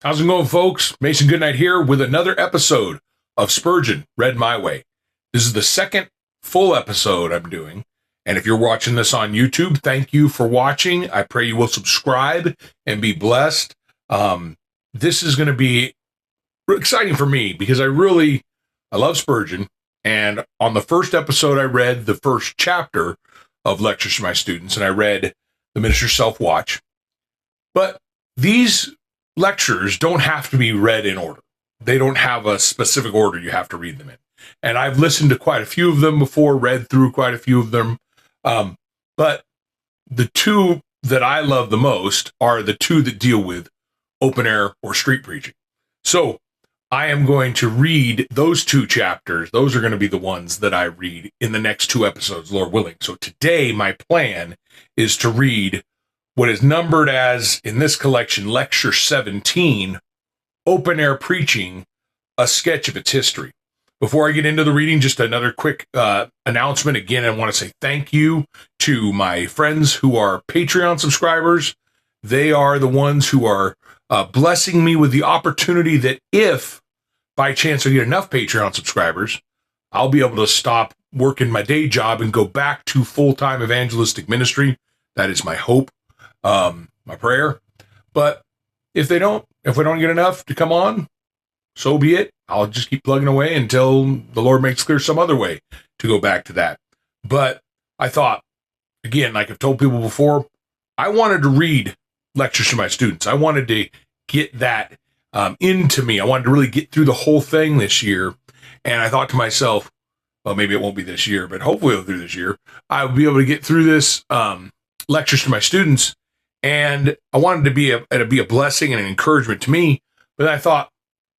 How's it going, folks? Mason Goodnight here with another episode of Spurgeon Read My Way. This is the second full episode I'm doing. And if you're watching this on YouTube, thank you for watching. I pray you will subscribe and be blessed. This is going to be exciting for me because I love Spurgeon. And on the first episode, I read the first chapter of Lectures to My Students, and I read The Minister's Self-Watch. But these lectures don't have to be read in order. They don't have a specific order you have to read them in. And I've listened to quite a few of them before, read through quite a few of them. But the two that I love the most are the two that deal with open air or street preaching. So I am going to read those two chapters. Those are going to be the ones that I read in the next two episodes, Lord willing. So today, my plan is to read what is numbered as, in this collection, Lecture 17, Open Air Preaching, A Sketch of Its History. Before I get into the reading, just another quick announcement. Again, I want to say thank you to my friends who are Patreon subscribers. They are the ones who are blessing me with the opportunity that if, by chance, I get enough Patreon subscribers, I'll be able to stop working my day job and go back to full-time evangelistic ministry. That is my hope. My prayer. But if we don't get enough to come on, so be it. I'll just keep plugging away until the Lord makes clear some other way to go back to that. But I thought, again, like I've told people before, I wanted to read Lectures to My Students. I wanted to get that into me. I wanted to really get through the whole thing this year. And I thought to myself, well, maybe it won't be this year, but hopefully it'll be this year. I'll be able to get through this Lectures to My Students. And I wanted to be a blessing and an encouragement to me. But I thought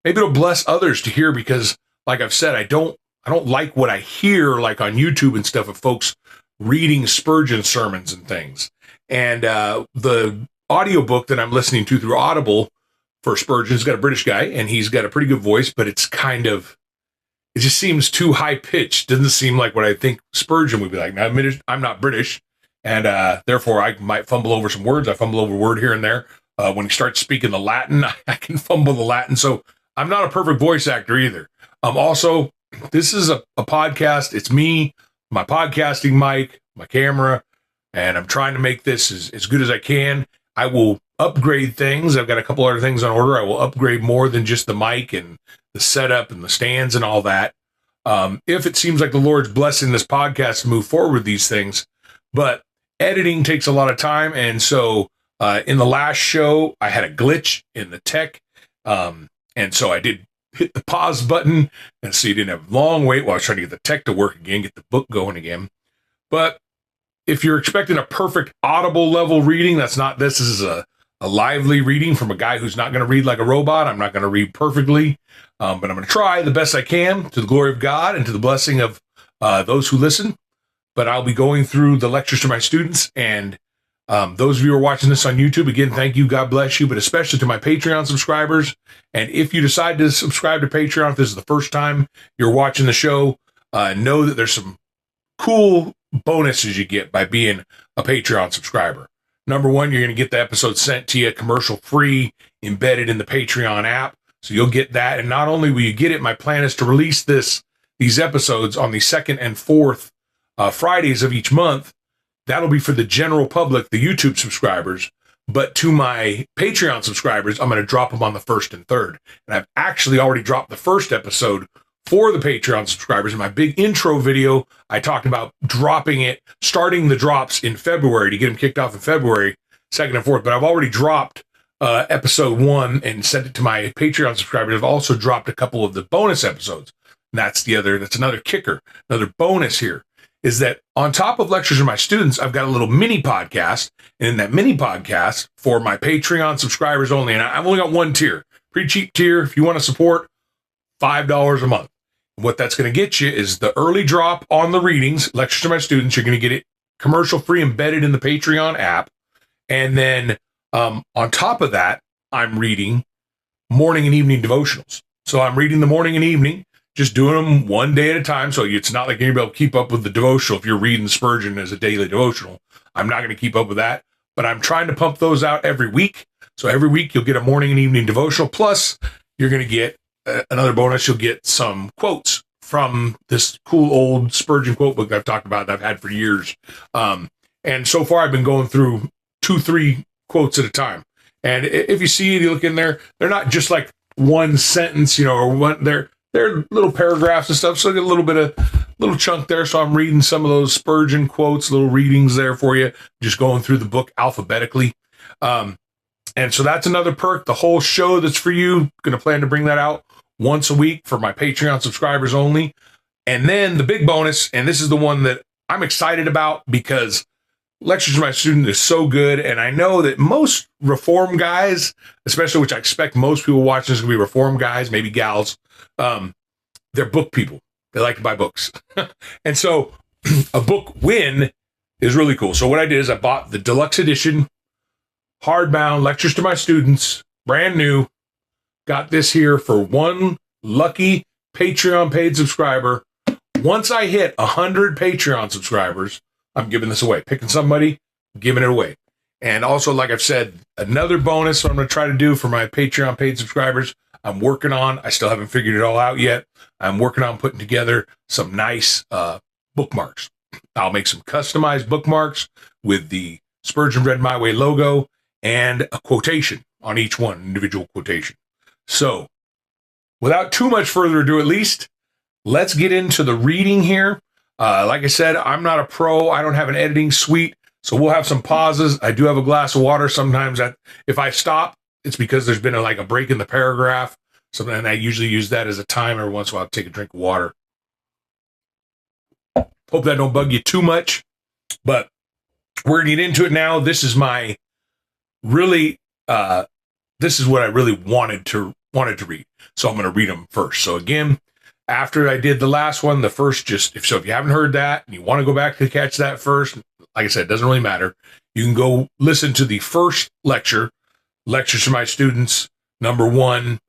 maybe it'll bless others to hear because, like I've said, I don't like what I hear like on YouTube and stuff of folks reading Spurgeon sermons and things. And the audiobook that I'm listening to through Audible for Spurgeon's got a British guy, and he's got a pretty good voice, but it just seems too high pitched. Doesn't seem like what I think Spurgeon would be like. Now, I'm not British. And therefore, I might fumble over some words. I fumble over a word here and there. When he starts speaking the Latin, I can fumble the Latin. So I'm not a perfect voice actor either. Also, this is a podcast. It's me, my podcasting mic, my camera, and I'm trying to make this as good as I can. I will upgrade things. I've got a couple other things on order. I will upgrade more than just the mic and the setup and the stands and all that. If it seems like the Lord's blessing this podcast to move forward with these things. But editing takes a lot of time, and so in the last show, I had a glitch in the tech, and so I did hit the pause button, and so you didn't have a long wait while I was trying to get the tech to work again, get the book going again. But if you're expecting a perfect Audible level reading, this is a lively reading from a guy who's not going to read like a robot. I'm not going to read perfectly, but I'm going to try the best I can to the glory of God and to the blessing of those who listen. But I'll be going through the Lectures to My Students, and those of you who are watching this on YouTube, again, thank you, God bless you, but especially to my Patreon subscribers. And if you decide to subscribe to Patreon, if this is the first time you're watching the show, know that there's some cool bonuses you get by being a Patreon subscriber. Number one, you're going to get the episode sent to you commercial-free, embedded in the Patreon app, so you'll get that. And not only will you get it, my plan is to release these episodes on the second and fourth Fridays of each month. That'll be for the general public, the YouTube subscribers. But to my Patreon subscribers, I'm going to drop them on the first and third. And I've actually already dropped the first episode for the Patreon subscribers. In my big intro video, I talked about starting the drops in February to get them kicked off in February, second and fourth. But I've already dropped episode 1 and sent it to my Patreon subscribers. I've also dropped a couple of the bonus episodes. And that's another kicker, another bonus here. Is that on top of Lectures to My Students, I've got a little mini podcast. And in that mini podcast, for my Patreon subscribers only, and I've only got one tier, pretty cheap tier. If you want to support, $5 a month. What that's going to get you is the early drop on the readings, Lectures to My Students. You're going to get it commercial-free embedded in the Patreon app. And then on top of that, I'm reading morning and evening devotionals. So I'm reading the morning and evening, just doing them one day at a time. So it's not like you're going to be able to keep up with the devotional if you're reading Spurgeon as a daily devotional. I'm not going to keep up with that. but I'm trying to pump those out every week. So every week you'll get a morning and evening devotional. Plus, you're going to get another bonus. You'll get some quotes from this cool old Spurgeon quote book I've talked about that I've had for years. And so far, I've been going through 2-3 quotes at a time. And if you see it, you look in there, they're not just like one sentence, or one, they're little paragraphs and stuff. So I get a little chunk there. So I'm reading some of those Spurgeon quotes, little readings there for you, just going through the book alphabetically. And so that's another perk. The whole show that's for you, going to plan to bring that out once a week for my Patreon subscribers only. And then the big bonus, and this is the one that I'm excited about because Lectures to My Student is so good. And I know that most Reform guys, especially, which I expect most people watching is going to be Reform guys, maybe gals, they're book people. They like to buy books. And so a book win is really cool. So what I did is I bought the deluxe edition, hardbound Lectures to My Students, brand new. Got this here for one lucky Patreon paid subscriber. Once I hit 100 Patreon subscribers, I'm giving this away. Picking somebody, giving it away. And also, like I've said, another bonus I'm going to try to do for my Patreon paid subscribers, I'm working on. I still haven't figured it all out yet. I'm working on putting together some nice bookmarks. I'll make some customized bookmarks with the Spurgeon Read My Way logo and a quotation on each one, individual quotation. So, without too much further ado, at least, let's get into the reading here. Like I said, I'm not a pro. I don't have an editing suite, so we'll have some pauses. I do have a glass of water. Sometimes if I stop, it's because there's been a break in the paragraph. So then I usually use that as a time. Every once in a while, I'll take a drink of water. Hope that don't bug you too much, but we're going to get into it now. This is my really, this is what I really wanted to read. So I'm going to read them first. So again, after I did the last one, the first, if you haven't heard that and you want to go back to catch that first, like I said, it doesn't really matter. You can go listen to the first lecture, Lectures to My Students, number 1,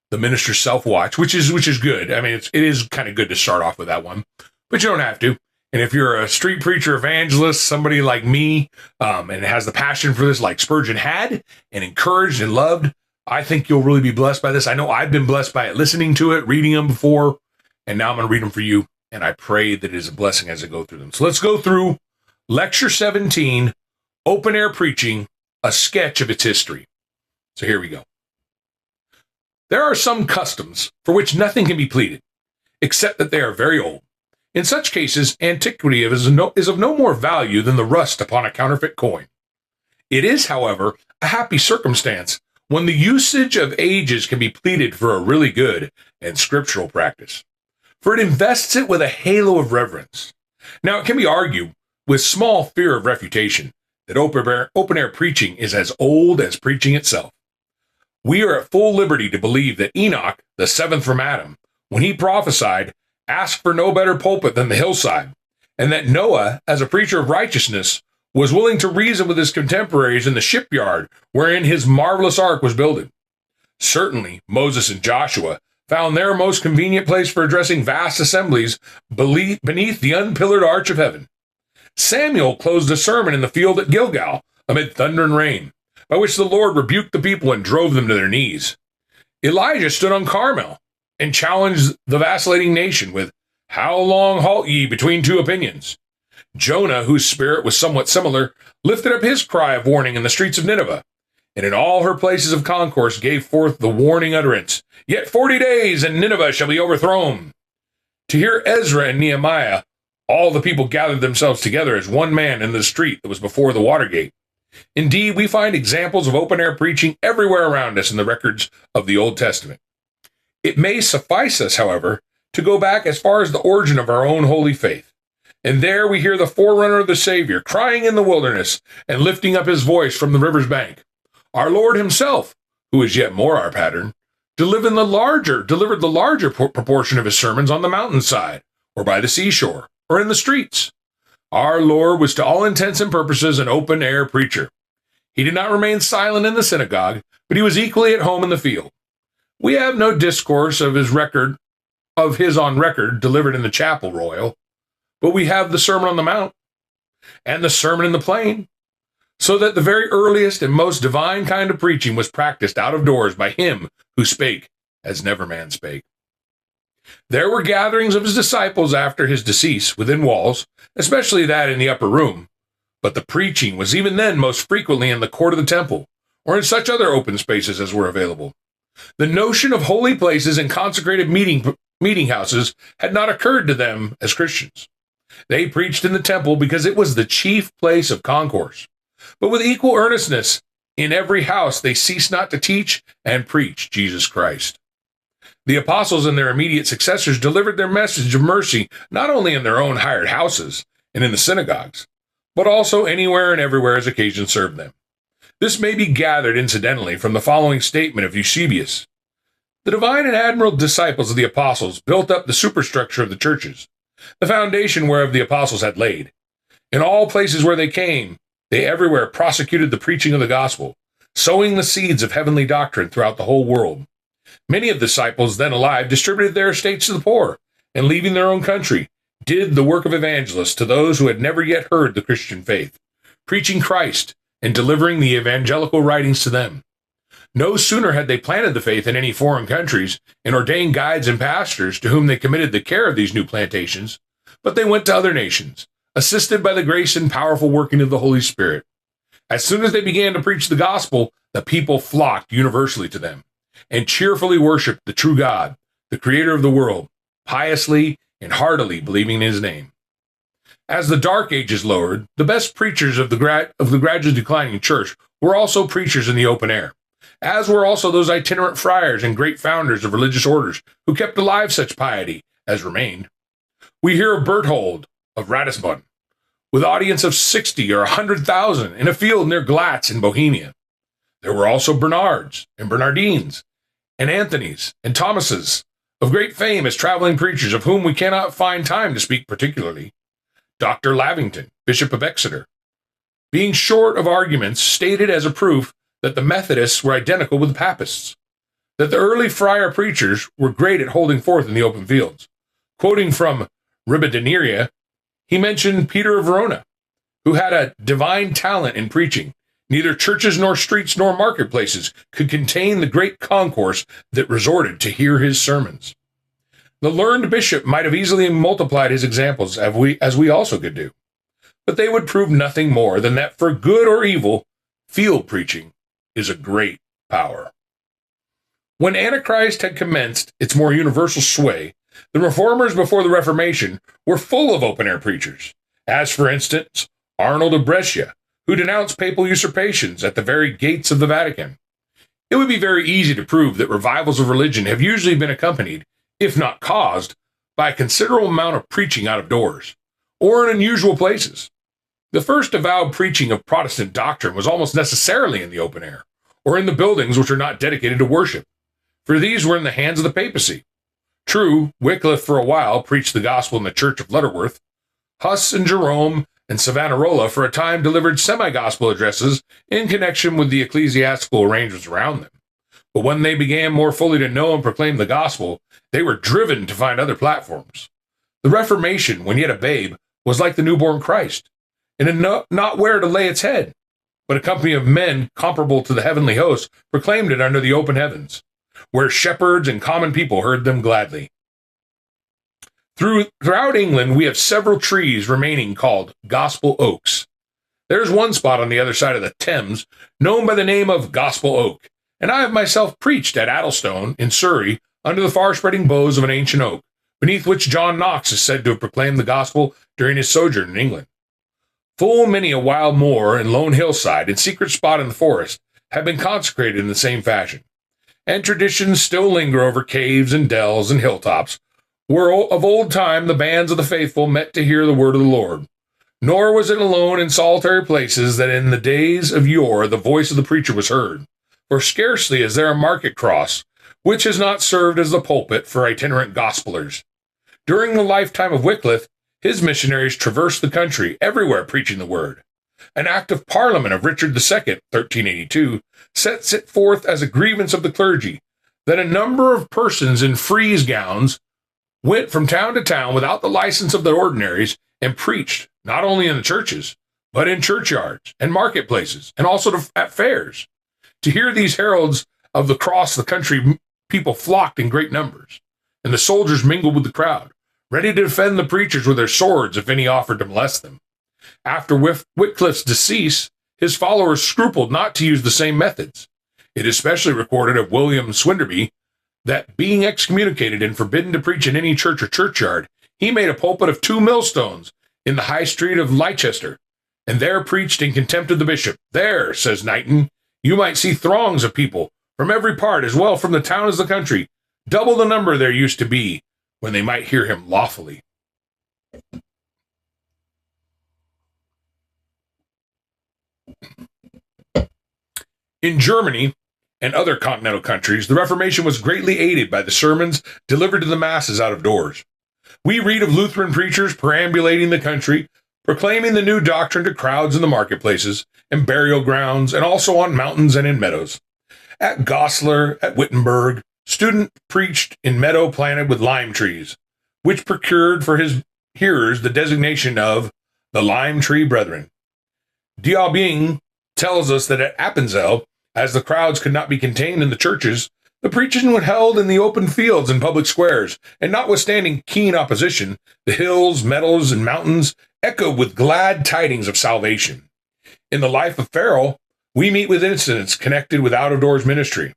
The Minister's Self-Watch, which is good. I mean, it is kind of good to start off with that one, but you don't have to. And if you're a street preacher evangelist, somebody like me, and has the passion for this like Spurgeon had and encouraged and loved, I think you'll really be blessed by this. I know I've been blessed by it, listening to it, reading them before, and now I'm going to read them for you, and I pray that it is a blessing as I go through them. So let's go through Lecture 17, Open Air Preaching, a sketch of its history. So here we go. There are some customs for which nothing can be pleaded, except that they are very old. In such cases, antiquity is of no more value than the rust upon a counterfeit coin. It is, however, a happy circumstance when the usage of ages can be pleaded for a really good and scriptural practice, for it invests it with a halo of reverence. Now, it can be argued, with small fear of refutation, that open-air preaching is as old as preaching itself. We are at full liberty to believe that Enoch, the seventh from Adam, when he prophesied, asked for no better pulpit than the hillside, and that Noah, as a preacher of righteousness, was willing to reason with his contemporaries in the shipyard wherein his marvelous ark was builded. Certainly, Moses and Joshua found their most convenient place for addressing vast assemblies beneath the unpillared arch of heaven. Samuel closed a sermon in the field at Gilgal, amid thunder and rain, by which the Lord rebuked the people and drove them to their knees. Elijah stood on Carmel and challenged the vacillating nation with, "How long halt ye between two opinions?" Jonah, whose spirit was somewhat similar, lifted up his cry of warning in the streets of Nineveh, and in all her places of concourse gave forth the warning utterance, "Yet 40 days, and Nineveh shall be overthrown." To hear Ezra and Nehemiah, all the people gathered themselves together as one man in the street that was before the Watergate. Indeed, we find examples of open-air preaching everywhere around us in the records of the Old Testament. It may suffice us, however, to go back as far as the origin of our own holy faith. And there we hear the forerunner of the Savior crying in the wilderness and lifting up his voice from the river's bank. Our Lord himself, who is yet more our pattern, delivered the larger proportion of his sermons on the mountainside, or by the seashore, or in the streets. Our Lord was to all intents and purposes an open-air preacher. He did not remain silent in the synagogue, but he was equally at home in the field. We have no discourse of his on record delivered in the chapel royal, but we have the Sermon on the Mount and the Sermon in the Plain. so that the very earliest and most divine kind of preaching was practiced out of doors by him who spake as never man spake. There were gatherings of his disciples after his decease within walls, especially that in the upper room, but the preaching was even then most frequently in the court of the temple, or in such other open spaces as were available. The notion of holy places and consecrated meeting houses had not occurred to them as Christians. They preached in the temple because it was the chief place of concourse. But with equal earnestness, in every house they ceased not to teach and preach Jesus Christ. The apostles and their immediate successors delivered their message of mercy not only in their own hired houses and in the synagogues, but also anywhere and everywhere as occasion served them. This may be gathered incidentally from the following statement of Eusebius. The divine and admirable disciples of the apostles built up the superstructure of the churches, the foundation whereof the apostles had laid. In all places where they came, they everywhere prosecuted the preaching of the gospel, sowing the seeds of heavenly doctrine throughout the whole world. Many of the disciples then alive distributed their estates to the poor, and leaving their own country, did the work of evangelists to those who had never yet heard the Christian faith, preaching Christ and delivering the evangelical writings to them. No sooner had they planted the faith in any foreign countries and ordained guides and pastors to whom they committed the care of these new plantations, but they went to other nations, assisted by the grace and powerful working of the Holy Spirit. As soon as they began to preach the gospel, the people flocked universally to them, and cheerfully worshiped the true God, the creator of the world, piously and heartily believing in his name. As the Dark Ages lowered, the best preachers of the gradually declining church were also preachers in the open air, as were also those itinerant friars and great founders of religious orders who kept alive such piety as remained. We hear of Berthold of Ratisbon, with audience of 60 or 100,000 in a field near Glatz in Bohemia. There were also Bernards and Bernardines, and Anthonies and Thomases, of great fame as traveling preachers, of whom we cannot find time to speak particularly. Dr. Lavington, Bishop of Exeter, being short of arguments, stated as a proof that the Methodists were identical with the Papists, that the early friar preachers were great at holding forth in the open fields. Quoting from Ribadeneira, he mentioned Peter of Verona, who had a divine talent in preaching. Neither churches nor streets nor marketplaces could contain the great concourse that resorted to hear his sermons. The learned bishop might have easily multiplied his examples, as we also could do, but they would prove nothing more than that for good or evil, field preaching is a great power. When Antichrist had commenced its more universal sway, the reformers before the Reformation were full of open-air preachers, as, for instance, Arnold of Brescia, who denounced papal usurpations at the very gates of the Vatican. It would be very easy to prove that revivals of religion have usually been accompanied, if not caused, by a considerable amount of preaching out of doors, or in unusual places. The first avowed preaching of Protestant doctrine was almost necessarily in the open air, or in the buildings which are not dedicated to worship, for these were in the hands of the papacy. True, Wycliffe for a while preached the gospel in the church of Lutterworth. Huss and Jerome and Savonarola for a time delivered semi-gospel addresses in connection with the ecclesiastical arrangements around them. But when they began more fully to know and proclaim the gospel, they were driven to find other platforms. The Reformation, when yet a babe, was like the newborn Christ, and had not where to lay its head, but a company of men comparable to the heavenly host proclaimed it under the open heavens, where shepherds and common people heard them gladly. Throughout England, we have several trees remaining called gospel oaks. There's one spot on the other side of the Thames known by the name of Gospel Oak, and I have myself preached at Addlestone in Surrey under the far-spreading boughs of an ancient oak, beneath which John Knox is said to have proclaimed the gospel during his sojourn in England. Full many a wild moor and lone hillside and secret spot in the forest have been consecrated in the same fashion, and traditions still linger over caves and dells and hilltops, where of old time the bands of the faithful met to hear the word of the Lord. Nor was it alone in solitary places that in the days of yore the voice of the preacher was heard, for scarcely is there a market cross which has not served as the pulpit for itinerant gospelers. During the lifetime of Wycliffe, his missionaries traversed the country, everywhere preaching the word. An act of Parliament of Richard II, 1382, sets it forth as a grievance of the clergy that a number of persons in frieze gowns went from town to town without the license of the ordinaries and preached, not only in the churches, but in churchyards and marketplaces, and also at fairs. To hear these heralds of across the country, people flocked in great numbers, and the soldiers mingled with the crowd, ready to defend the preachers with their swords if any offered to molest them. After Wycliffe's decease, his followers scrupled not to use the same methods. It is especially recorded of William Swinderby that, being excommunicated and forbidden to preach in any church or churchyard, he made a pulpit of 2 millstones in the high street of Leicester, and there preached in contempt of the bishop. There, says Knighton, you might see throngs of people from every part, as well from the town as the country, double the number there used to be when they might hear him lawfully. In Germany and other continental countries, the Reformation was greatly aided by the sermons delivered to the masses out of doors. We read of Lutheran preachers perambulating the country, proclaiming the new doctrine to crowds in the marketplaces and burial grounds, and also on mountains and in meadows. At Goslar, at Wittenberg, student preached in meadow planted with lime trees, which procured for his hearers the designation of the Lime Tree Brethren. Diabing tells us that at Appenzell, as the crowds could not be contained in the churches, the preaching was held in the open fields and public squares, and notwithstanding keen opposition, the hills, meadows, and mountains echoed with glad tidings of salvation. In the life of Farel, we meet with incidents connected with out-of-doors ministry.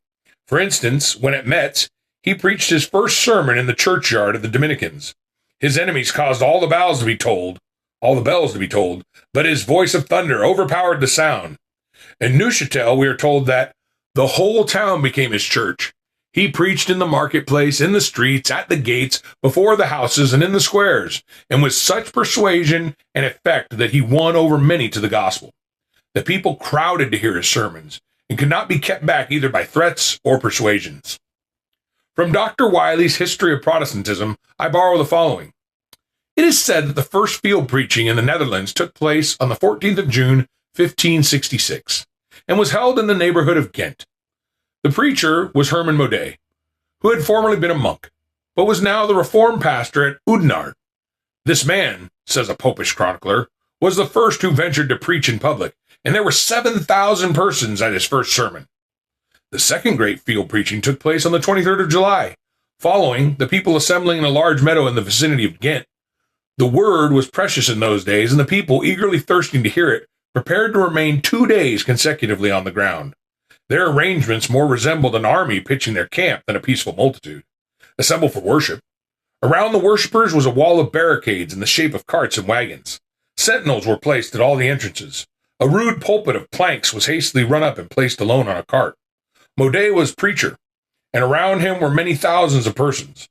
For instance, when at Metz, he preached his first sermon in the churchyard of the Dominicans. His enemies caused all the bells to be tolled, but his voice of thunder overpowered the sound. In Neuchâtel, we are told that the whole town became his church. He preached in the marketplace, in the streets, at the gates, before the houses, and in the squares, and with such persuasion and effect that he won over many to the gospel. The people crowded to hear his sermons, and could not be kept back either by threats or persuasions. From Dr. Wiley's History of Protestantism, I borrow the following. It is said that the first field preaching in the Netherlands took place on the 14th of June, 1566, and was held in the neighborhood of Ghent. The preacher was Herman Modet, who had formerly been a monk, but was now the reformed pastor at Oudenaarde. This man, says a popish chronicler, was the first who ventured to preach in public, and there were 7,000 persons at his first sermon. The second great field preaching took place on the 23rd of July, following the people assembling in a large meadow in the vicinity of Ghent. The word was precious in those days, and the people, eagerly thirsting to hear it, prepared to remain 2 days consecutively on the ground. Their arrangements more resembled an army pitching their camp than a peaceful multitude, assembled for worship. Around the worshippers was a wall of barricades in the shape of carts and wagons. Sentinels were placed at all the entrances. A rude pulpit of planks was hastily run up and placed alone on a cart. Modet was preacher, and around him were many thousands of persons,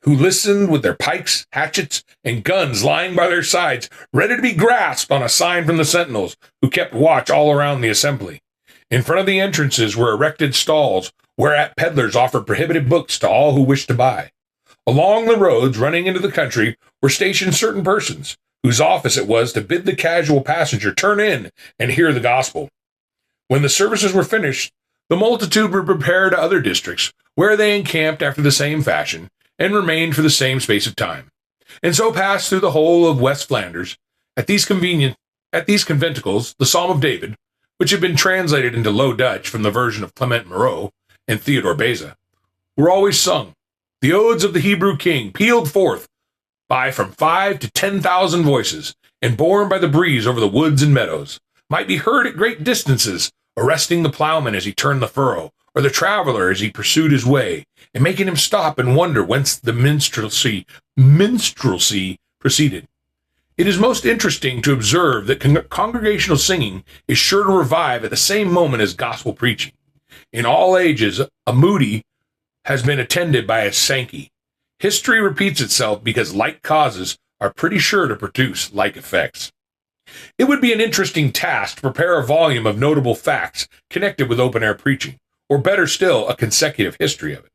who listened with their pikes, hatchets, and guns lying by their sides, ready to be grasped on a sign from the sentinels, who kept watch all around the assembly. In front of the entrances were erected stalls, whereat peddlers offered prohibited books to all who wished to buy. Along the roads running into the country were stationed certain persons, whose office it was to bid the casual passenger turn in and hear the gospel. When the services were finished, the multitude would repair to other districts, where they encamped after the same fashion, and remained for the same space of time, and so passed through the whole of West Flanders. At these conventicles, the Psalm of David, which had been translated into Low Dutch from the version of Clement Marot and Theodore Beza, were always sung. The odes of the Hebrew king pealed forth by from 5,000 to 10,000 voices, and borne by the breeze over the woods and meadows, might be heard at great distances, arresting the plowman as he turned the furrow, or the traveler as he pursued his way, and making him stop and wonder whence the minstrelsy proceeded. It is most interesting to observe that congregational singing is sure to revive at the same moment as gospel preaching. In all ages, a moody has been attended by a Sankey. History repeats itself because like causes are pretty sure to produce like effects. It would be an interesting task to prepare a volume of notable facts connected with open-air preaching, or better still, a consecutive history of it.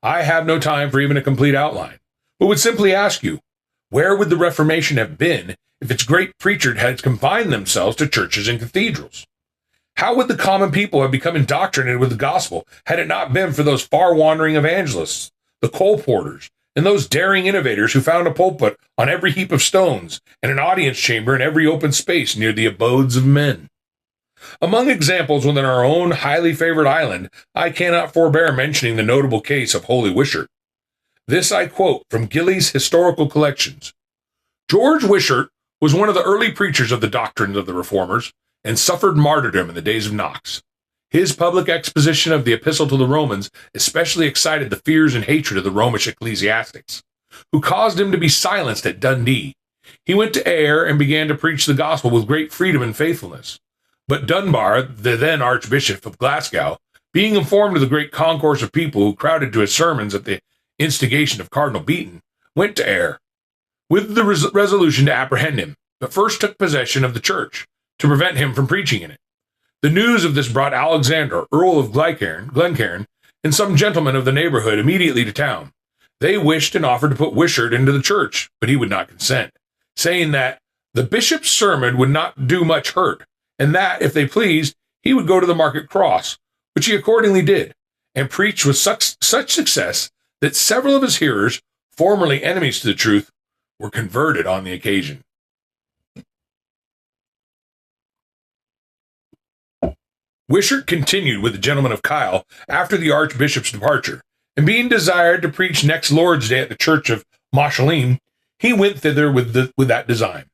I have no time for even a complete outline, but would simply ask you, where would the Reformation have been if its great preachers had confined themselves to churches and cathedrals? How would the common people have become indoctrinated with the gospel had it not been for those far-wandering evangelists, the coal porters, and those daring innovators who found a pulpit on every heap of stones and an audience chamber in every open space near the abodes of men. Among examples within our own highly favored island, I cannot forbear mentioning the notable case of Holy Wishart. This I quote from Gillies' Historical Collections. George Wishart was one of the early preachers of the doctrines of the Reformers and suffered martyrdom in the days of Knox. His public exposition of the Epistle to the Romans especially excited the fears and hatred of the Romish ecclesiastics, who caused him to be silenced at Dundee. He went to Ayr and began to preach the gospel with great freedom and faithfulness. But Dunbar, the then Archbishop of Glasgow, being informed of the great concourse of people who crowded to his sermons at the instigation of Cardinal Beaton, went to Ayr with the resolution to apprehend him, but first took possession of the church to prevent him from preaching in it. The news of this brought Alexander, Earl of Glencairn, and some gentlemen of the neighborhood immediately to town. They wished and offered to put Wishart into the church, but he would not consent, saying that the bishop's sermon would not do much hurt, and that, if they pleased, he would go to the market cross, which he accordingly did, and preached with such success that several of his hearers, formerly enemies to the truth, were converted on the occasion. Wishart continued with the gentlemen of Kyle after the archbishop's departure, and being desired to preach next Lord's Day at the church of Mauchline, he went thither with that design.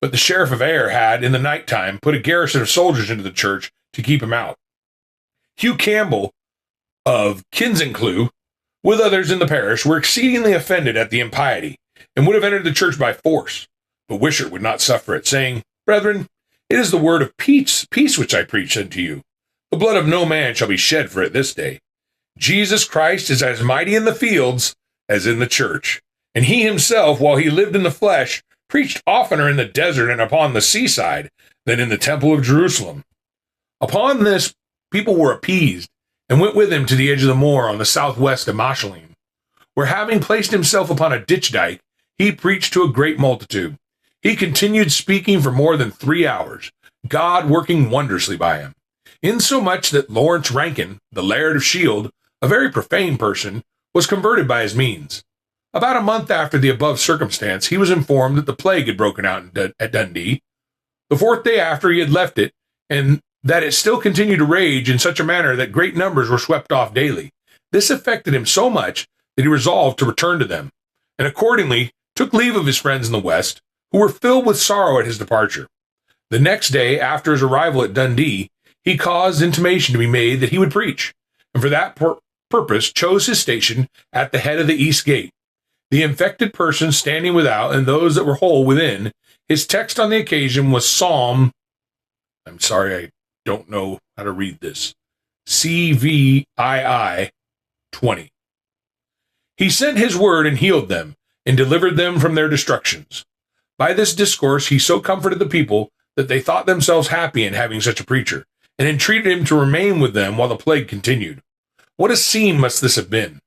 But the sheriff of Ayr had, in the night time, put a garrison of soldiers into the church to keep him out. Hugh Campbell of Kinsincleugh, with others in the parish, were exceedingly offended at the impiety, and would have entered the church by force. But Wishart would not suffer it, saying, Brethren, it is the word of peace which I preach unto you. The blood of no man shall be shed for it this day. Jesus Christ is as mighty in the fields as in the church. And he himself, while he lived in the flesh, preached oftener in the desert and upon the seaside than in the temple of Jerusalem. Upon this, people were appeased, and went with him to the edge of the moor on the southwest of Mauchline, where, having placed himself upon a ditch dyke, he preached to a great multitude. He continued speaking for more than 3 hours, God working wondrously by him, insomuch that Lawrence Rankin, the Laird of Shield, a very profane person, was converted by his means. About a month after the above circumstance, he was informed that the plague had broken out at Dundee. The 4th day after he had left it, and that it still continued to rage in such a manner that great numbers were swept off daily. This affected him so much that he resolved to return to them, and accordingly took leave of his friends in the West, who were filled with sorrow at his departure. The next day, after his arrival at Dundee, he caused intimation to be made that he would preach, and for that purpose chose his station at the head of the east gate. The infected persons standing without and those that were whole within, his text on the occasion was Psalm, I'm sorry, I don't know how to read this, CVII 20. He sent his word and healed them, and delivered them from their destructions. By this discourse he so comforted the people that they thought themselves happy in having such a preacher, and entreated him to remain with them while the plague continued. What a scene must this have been!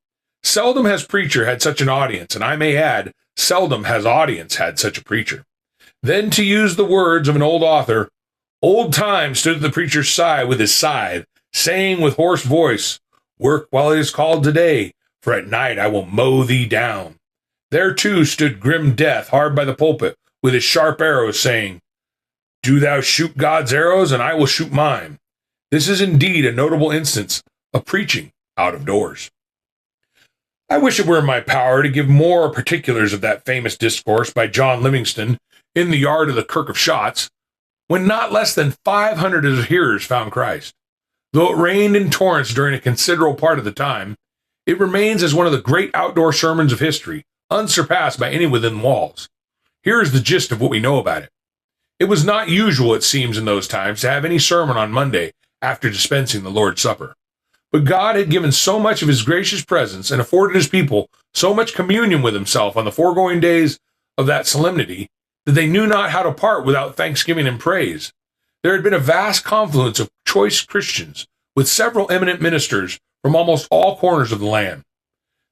Seldom has preacher had such an audience, and I may add, seldom has audience had such a preacher. Then, to use the words of an old author, Old Time stood at the preacher's side with his scythe, saying with hoarse voice, Work while it is called today, for at night I will mow thee down. There too stood grim Death hard by the pulpit, with his sharp arrows, saying, Do thou shoot God's arrows, and I will shoot mine. This is indeed a notable instance of preaching out of doors. I wish it were in my power to give more particulars of that famous discourse by John Livingston in the yard of the Kirk of Shotts, when not less than 500 of his hearers found Christ. Though it rained in torrents during a considerable part of the time, it remains as one of the great outdoor sermons of history, unsurpassed by any within walls. Here is the gist of what we know about it. It was not usual, it seems, in those times to have any sermon on Monday after dispensing the Lord's Supper. But God had given so much of his gracious presence and afforded his people so much communion with himself on the foregoing days of that solemnity that they knew not how to part without thanksgiving and praise. There had been a vast confluence of choice Christians, with several eminent ministers from almost all corners of the land.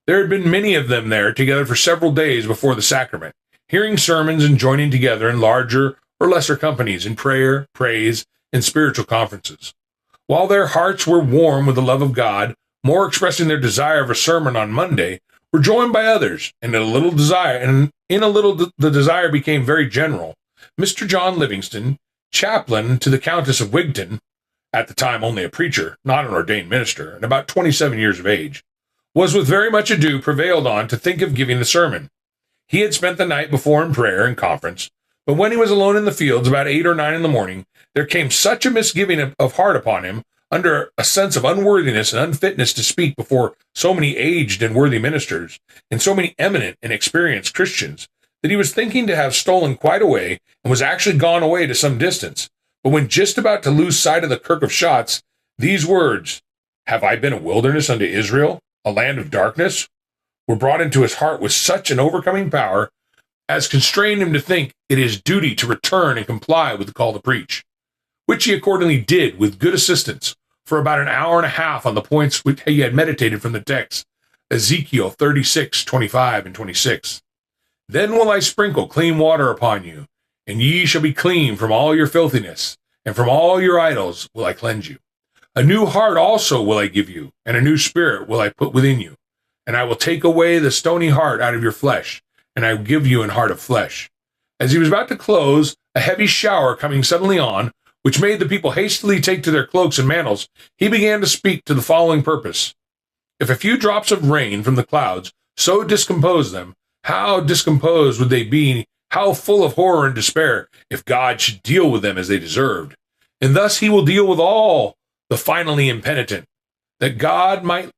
There had been many of them there together for several days before the sacrament, hearing sermons and joining together in larger or lesser companies in prayer, praise, and spiritual conferences. While their hearts were warm with the love of God, more expressing their desire of a sermon on Monday, were joined by others, and in a little the desire became very general. Mr. John Livingston, chaplain to the Countess of Wigton, at the time only a preacher, not an ordained minister, and about 27 years of age, was with very much ado prevailed on to think of giving the sermon. He had spent the night before in prayer and conference, but when he was alone in the fields about 8 or 9 in the morning, there came such a misgiving of heart upon him, under a sense of unworthiness and unfitness to speak before so many aged and worthy ministers, and so many eminent and experienced Christians, that he was thinking to have stolen quite away, and was actually gone away to some distance. But when just about to lose sight of the Kirk of Shotts, these words, "Have I been a wilderness unto Israel, a land of darkness?" were brought into his heart with such an overcoming power as constrained him to think it his duty to return and comply with the call to preach, which he accordingly did with good assistance for about an hour and a half on the points which he had meditated from the text, Ezekiel 36, 25, and 26. "Then will I sprinkle clean water upon you, and ye shall be clean from all your filthiness, and from all your idols will I cleanse you. A new heart also will I give you, and a new spirit will I put within you. And I will take away the stony heart out of your flesh, and I will give you an heart of flesh." As he was about to close, a heavy shower coming suddenly on, which made the people hastily take to their cloaks and mantles, he began to speak to the following purpose: "If a few drops of rain from the clouds so discompose them, how discomposed would they be, how full of horror and despair, if God should deal with them as they deserved. And thus he will deal with all the finally impenitent, that God might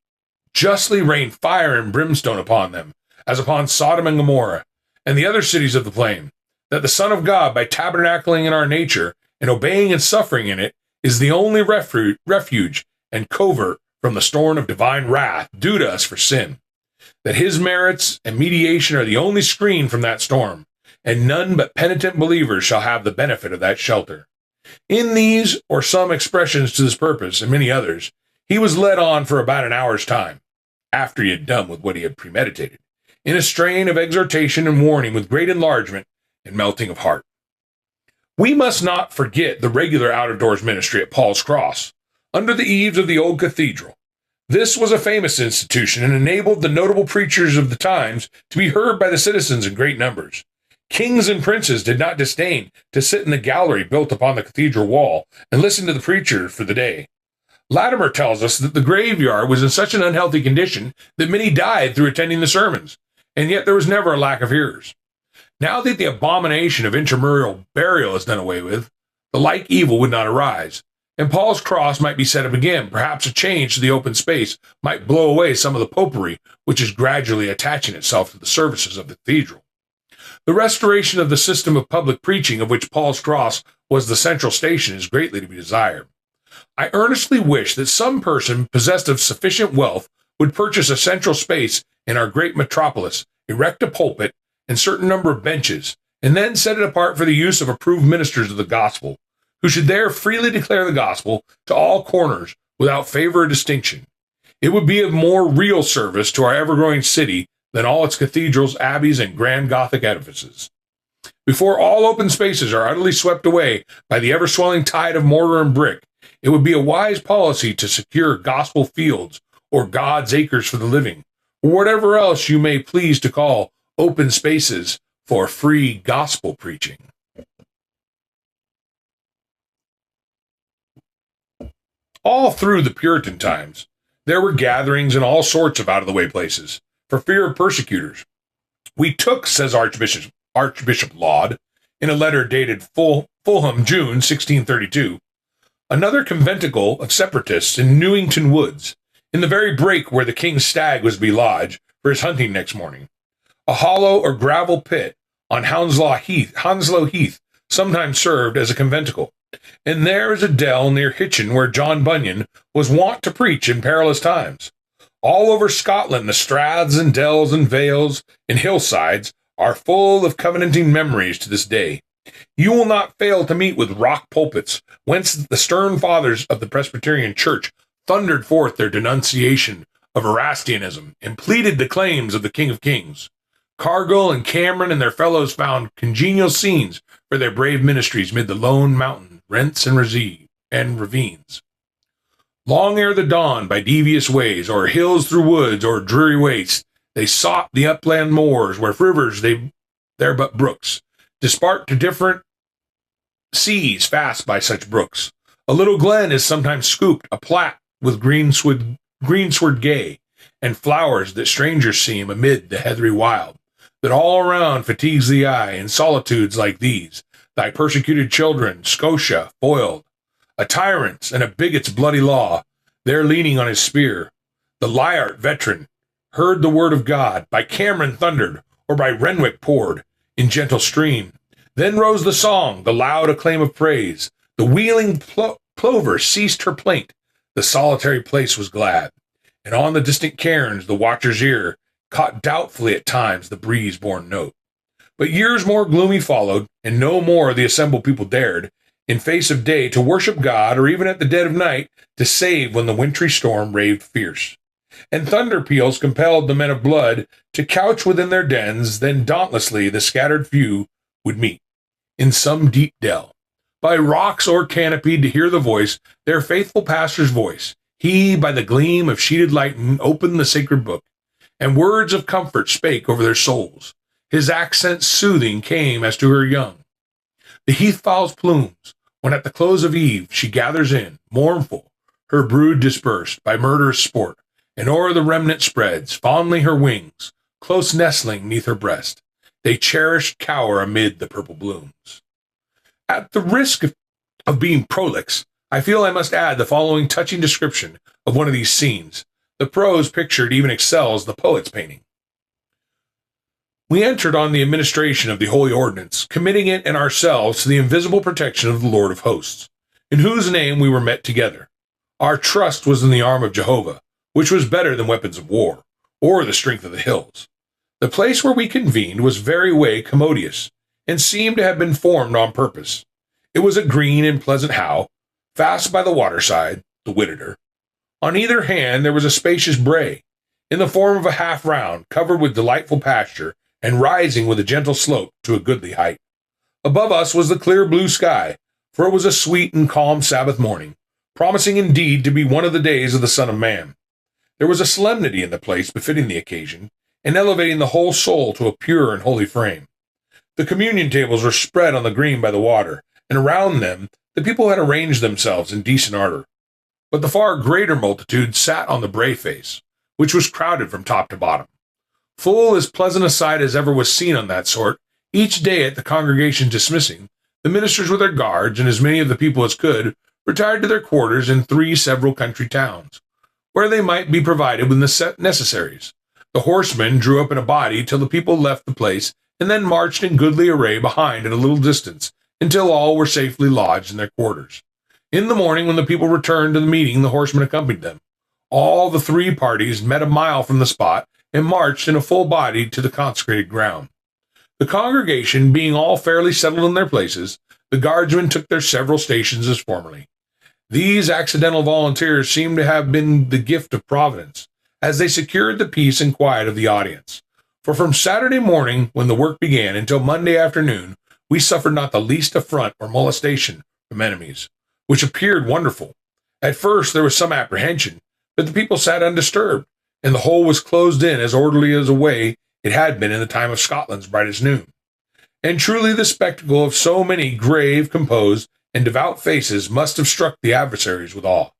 justly rain fire and brimstone upon them, as upon Sodom and Gomorrah, and the other cities of the plain, that the Son of God, by tabernacling in our nature, and obeying and suffering in it, is the only refuge and covert from the storm of divine wrath due to us for sin, that his merits and mediation are the only screen from that storm, and none but penitent believers shall have the benefit of that shelter." In these, or some expressions to this purpose, and many others, he was led on for about an hour's time, after he had done with what he had premeditated, in a strain of exhortation and warning with great enlargement and melting of heart. We must not forget the regular out-of-doors ministry at Paul's Cross, under the eaves of the old cathedral. This was a famous institution and enabled the notable preachers of the times to be heard by the citizens in great numbers. Kings and princes did not disdain to sit in the gallery built upon the cathedral wall and listen to the preacher for the day. Latimer tells us that the graveyard was in such an unhealthy condition that many died through attending the sermons, and yet there was never a lack of hearers. Now that the abomination of intramural burial is done away with, the like evil would not arise, and Paul's Cross might be set up again. Perhaps a change to the open space might blow away some of the popery which is gradually attaching itself to the services of the cathedral. The restoration of the system of public preaching, of which Paul's Cross was the central station, is greatly to be desired. I earnestly wish that some person possessed of sufficient wealth would purchase a central space in our great metropolis, erect a pulpit and certain number of benches, and then set it apart for the use of approved ministers of the gospel, who should there freely declare the gospel to all corners without favor or distinction. It would be of more real service to our ever-growing city than all its cathedrals, abbeys, and grand Gothic edifices. Before all open spaces are utterly swept away by the ever-swelling tide of mortar and brick, it would be a wise policy to secure gospel fields, or God's acres for the living, or whatever else you may please to call open spaces for free gospel preaching. All through the Puritan times, there were gatherings in all sorts of out-of-the-way places, for fear of persecutors. "We took," says Archbishop Laud, in a letter dated Fulham, June 1632, "another conventicle of separatists in Newington Woods, in the very break where the king's stag was to be lodged for his hunting next morning. A hollow or gravel pit on Hounslow Heath sometimes served as a conventicle, and there is a dell near Hitchin where John Bunyan was wont to preach in perilous times. All over Scotland the straths and dells and vales and hillsides are full of covenanting memories to this day. You will not fail to meet with rock pulpits, whence the stern fathers of the Presbyterian Church thundered forth their denunciation of Erastianism and pleaded the claims of the King of Kings. Cargill and Cameron and their fellows found congenial scenes for their brave ministries mid the lone mountain rents and ravines. Long ere the dawn, by devious ways, o'er hills through woods, o'er dreary wastes, They sought the upland moors, where rivers there but brooks, dispart to different seas fast by such brooks. A little glen is sometimes scooped, a plat with greensward gay, and flowers that strangers seem amid the heathery wild, that all around fatigues the eye. In solitudes like these, thy persecuted children, Scotia, foiled, a tyrant's and a bigot's bloody law, there leaning on his spear, the Liart veteran heard the word of God, by Cameron thundered, or by Renwick poured, in gentle stream. Then rose the song, the loud acclaim of praise. The wheeling plover ceased her plaint. The solitary place was glad. And on the distant cairns the watcher's ear caught doubtfully at times the breeze-born note. But years more gloomy followed, and no more the assembled people dared, in face of day, to worship God, or even at the dead of night, to save when the wintry storm raved fierce. And thunder peals compelled the men of blood to couch within their dens. Then dauntlessly the scattered few would meet in some deep dell, by rocks o'er-canopied, to hear the voice, their faithful pastor's voice. He, by the gleam of sheeted lightning, opened the sacred book, and words of comfort spake over their souls. His accents soothing came as to her young. The heath-fowl's plumes, when at the close of eve she gathers in, mournful, her brood dispersed by murderous sport, and o'er the remnant spreads fondly her wings, close nestling neath her breast. They cherished cower amid the purple blooms. At the risk of being prolix, I feel I must add the following touching description of one of these scenes. The prose pictured even excels the poet's painting. We entered on the administration of the holy ordinance, committing it and ourselves to the invisible protection of the Lord of hosts, in whose name we were met together. Our trust was in the arm of Jehovah, which was better than weapons of war, or the strength of the hills. The place where we convened was very way commodious, and seemed to have been formed on purpose. It was a green and pleasant howe, fast by the waterside, the Whittier. On either hand there was a spacious brae, in the form of a half-round, covered with delightful pasture, and rising with a gentle slope to a goodly height. Above us was the clear blue sky, for it was a sweet and calm Sabbath morning, promising indeed to be one of the days of the Son of Man. There was a solemnity in the place befitting the occasion, and elevating the whole soul to a pure and holy frame. The communion tables were spread on the green by the water, and around them the people had arranged themselves in decent order. But the far greater multitude sat on the brae face, which was crowded from top to bottom. Full as pleasant a sight as ever was seen on that sort, each day at the congregation dismissing, the ministers with their guards, and as many of the people as could, retired to their quarters in 3 several country towns, where they might be provided with necessaries. The horsemen drew up in a body till the people left the place, and then marched in goodly array behind at a little distance, until all were safely lodged in their quarters. In the morning, when the people returned to the meeting, the horsemen accompanied them. All the 3 parties met a mile from the spot, and marched in a full body to the consecrated ground. The congregation being all fairly settled in their places, the guardsmen took their several stations as formerly. These accidental volunteers seem to have been the gift of Providence, as they secured the peace and quiet of the audience. For from Saturday morning, when the work began, until Monday afternoon, we suffered not the least affront or molestation from enemies, which appeared wonderful. At first there was some apprehension, but the people sat undisturbed, and the whole was closed in as orderly as a way it had been in the time of Scotland's brightest noon. And truly the spectacle of so many grave, composed, and devout faces must have struck the adversaries with awe,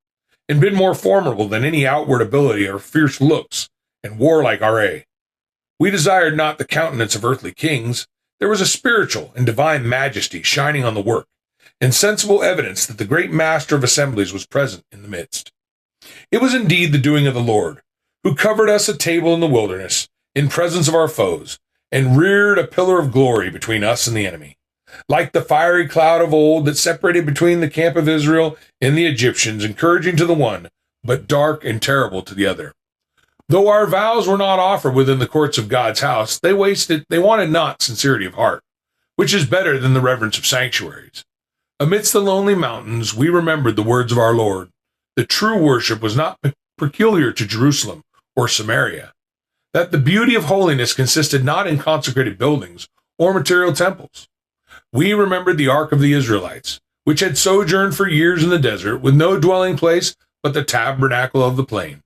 and been more formidable than any outward ability or fierce looks and warlike array. We desired not the countenance of earthly kings. There was a spiritual and divine majesty shining on the work, and sensible evidence that the great master of assemblies was present in the midst. It was indeed the doing of the Lord, who covered us a table in the wilderness, in presence of our foes, and reared a pillar of glory between us and the enemy, like the fiery cloud of old that separated between the camp of Israel and the Egyptians, encouraging to the one, but dark and terrible to the other. Though our vows were not offered within the courts of God's house, they wanted not sincerity of heart, which is better than the reverence of sanctuaries. Amidst the lonely mountains, we remembered the words of our Lord. The true worship was not peculiar to Jerusalem or Samaria, that the beauty of holiness consisted not in consecrated buildings or material temples. We remembered the ark of the Israelites, which had sojourned for years in the desert, with no dwelling place but the tabernacle of the plain.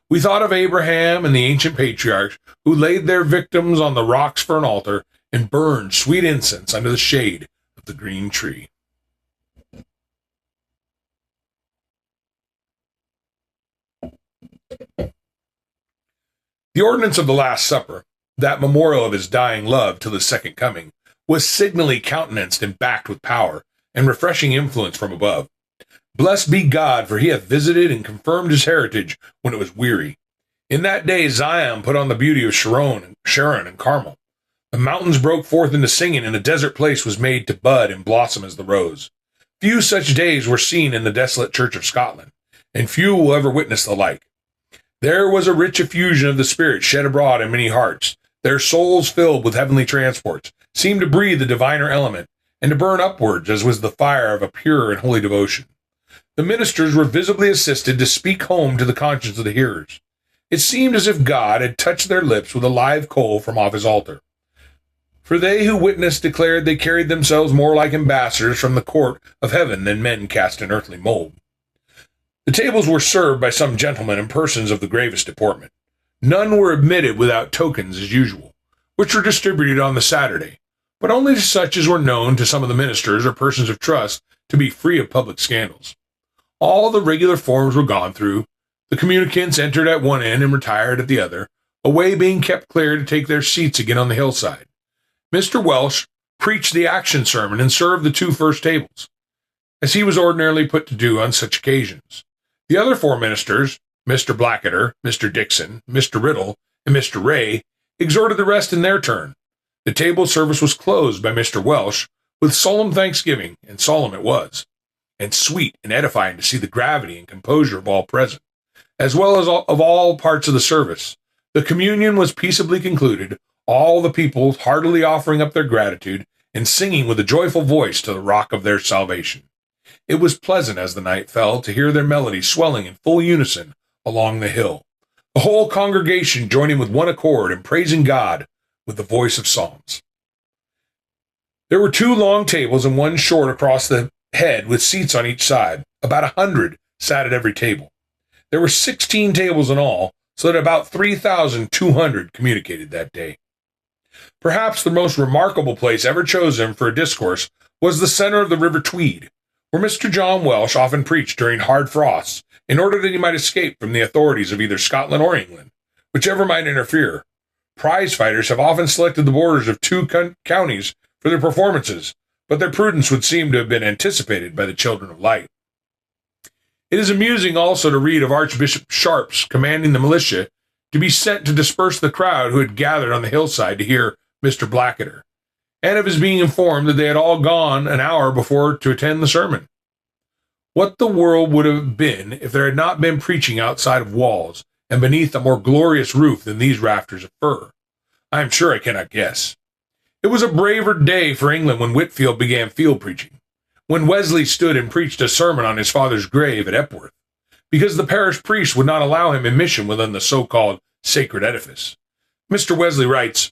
We thought of Abraham and the ancient patriarchs who laid their victims on the rocks for an altar and burned sweet incense under the shade of the green tree. The ordinance of the Last Supper, that memorial of his dying love till his second coming, was signally countenanced and backed with power and refreshing influence from above. Blessed be God, for he hath visited and confirmed his heritage when it was weary. In that day Zion put on the beauty of Sharon and Carmel. The mountains broke forth into singing, and the desert place was made to bud and blossom as the rose. Few such days were seen in the desolate Church of Scotland, and few will ever witness the like. There was a rich effusion of the Spirit shed abroad in many hearts. Their souls, filled with heavenly transports, seemed to breathe the diviner element, and to burn upwards as was the fire of a pure and holy devotion. The ministers were visibly assisted to speak home to the conscience of the hearers. It seemed as if God had touched their lips with a live coal from off his altar. For they who witnessed declared they carried themselves more like ambassadors from the court of heaven than men cast in earthly mold. The tables were served by some gentlemen and persons of the gravest deportment. None were admitted without tokens as usual, which were distributed on the Saturday, but only to such as were known to some of the ministers or persons of trust to be free of public scandals. All the regular forms were gone through. The communicants entered at one end and retired at the other, a way being kept clear to take their seats again on the hillside. Mr. Welsh preached the action sermon and served the two first tables, as he was ordinarily put to do on such occasions. The other four ministers, Mr. Blackadder, Mr. Dixon, Mr. Riddle, and Mr. Ray, exhorted the rest in their turn. The table service was closed by Mr. Welsh with solemn thanksgiving, and solemn it was, and sweet and edifying to see the gravity and composure of all present, as well as of all parts of the service. The communion was peaceably concluded, all the people heartily offering up their gratitude and singing with a joyful voice to the rock of their salvation. It was pleasant as the night fell to hear their melody swelling in full unison along the hill, the whole congregation joining with one accord and praising God with the voice of psalms. There were 2 long tables and one short across the head with seats on each side. About 100 sat at every table. There were 16 tables in all, so that about 3,200 communicated that day. Perhaps the most remarkable place ever chosen for a discourse was the center of the River Tweed, where Mr. John Welsh often preached during hard frosts, in order that he might escape from the authorities of either Scotland or England, whichever might interfere. Prize fighters have often selected the borders of 2 counties for their performances, but their prudence would seem to have been anticipated by the children of light. It is amusing also to read of Archbishop Sharp's commanding the militia to be sent to disperse the crowd who had gathered on the hillside to hear Mr. Blackadder, and of his being informed that they had all gone an hour before to attend the sermon. What the world would have been if there had not been preaching outside of walls and beneath a more glorious roof than these rafters of fir, I am sure I cannot guess. It was a braver day for England when Whitefield began field preaching, when Wesley stood and preached a sermon on his father's grave at Epworth, because the parish priest would not allow him admission within the so-called sacred edifice. Mr. Wesley writes,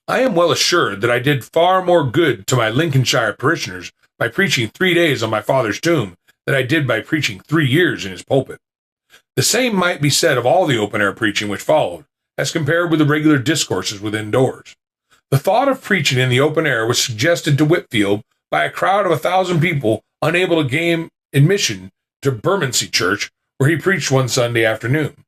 "I am well assured that I did far more good to my Lincolnshire parishioners by preaching 3 days on my father's tomb than I did by preaching 3 years in his pulpit." The same might be said of all the open-air preaching which followed, as compared with the regular discourses within doors. The thought of preaching in the open air was suggested to Whitefield by a crowd of 1,000 people unable to gain admission to Bermondsey Church, where he preached one Sunday afternoon.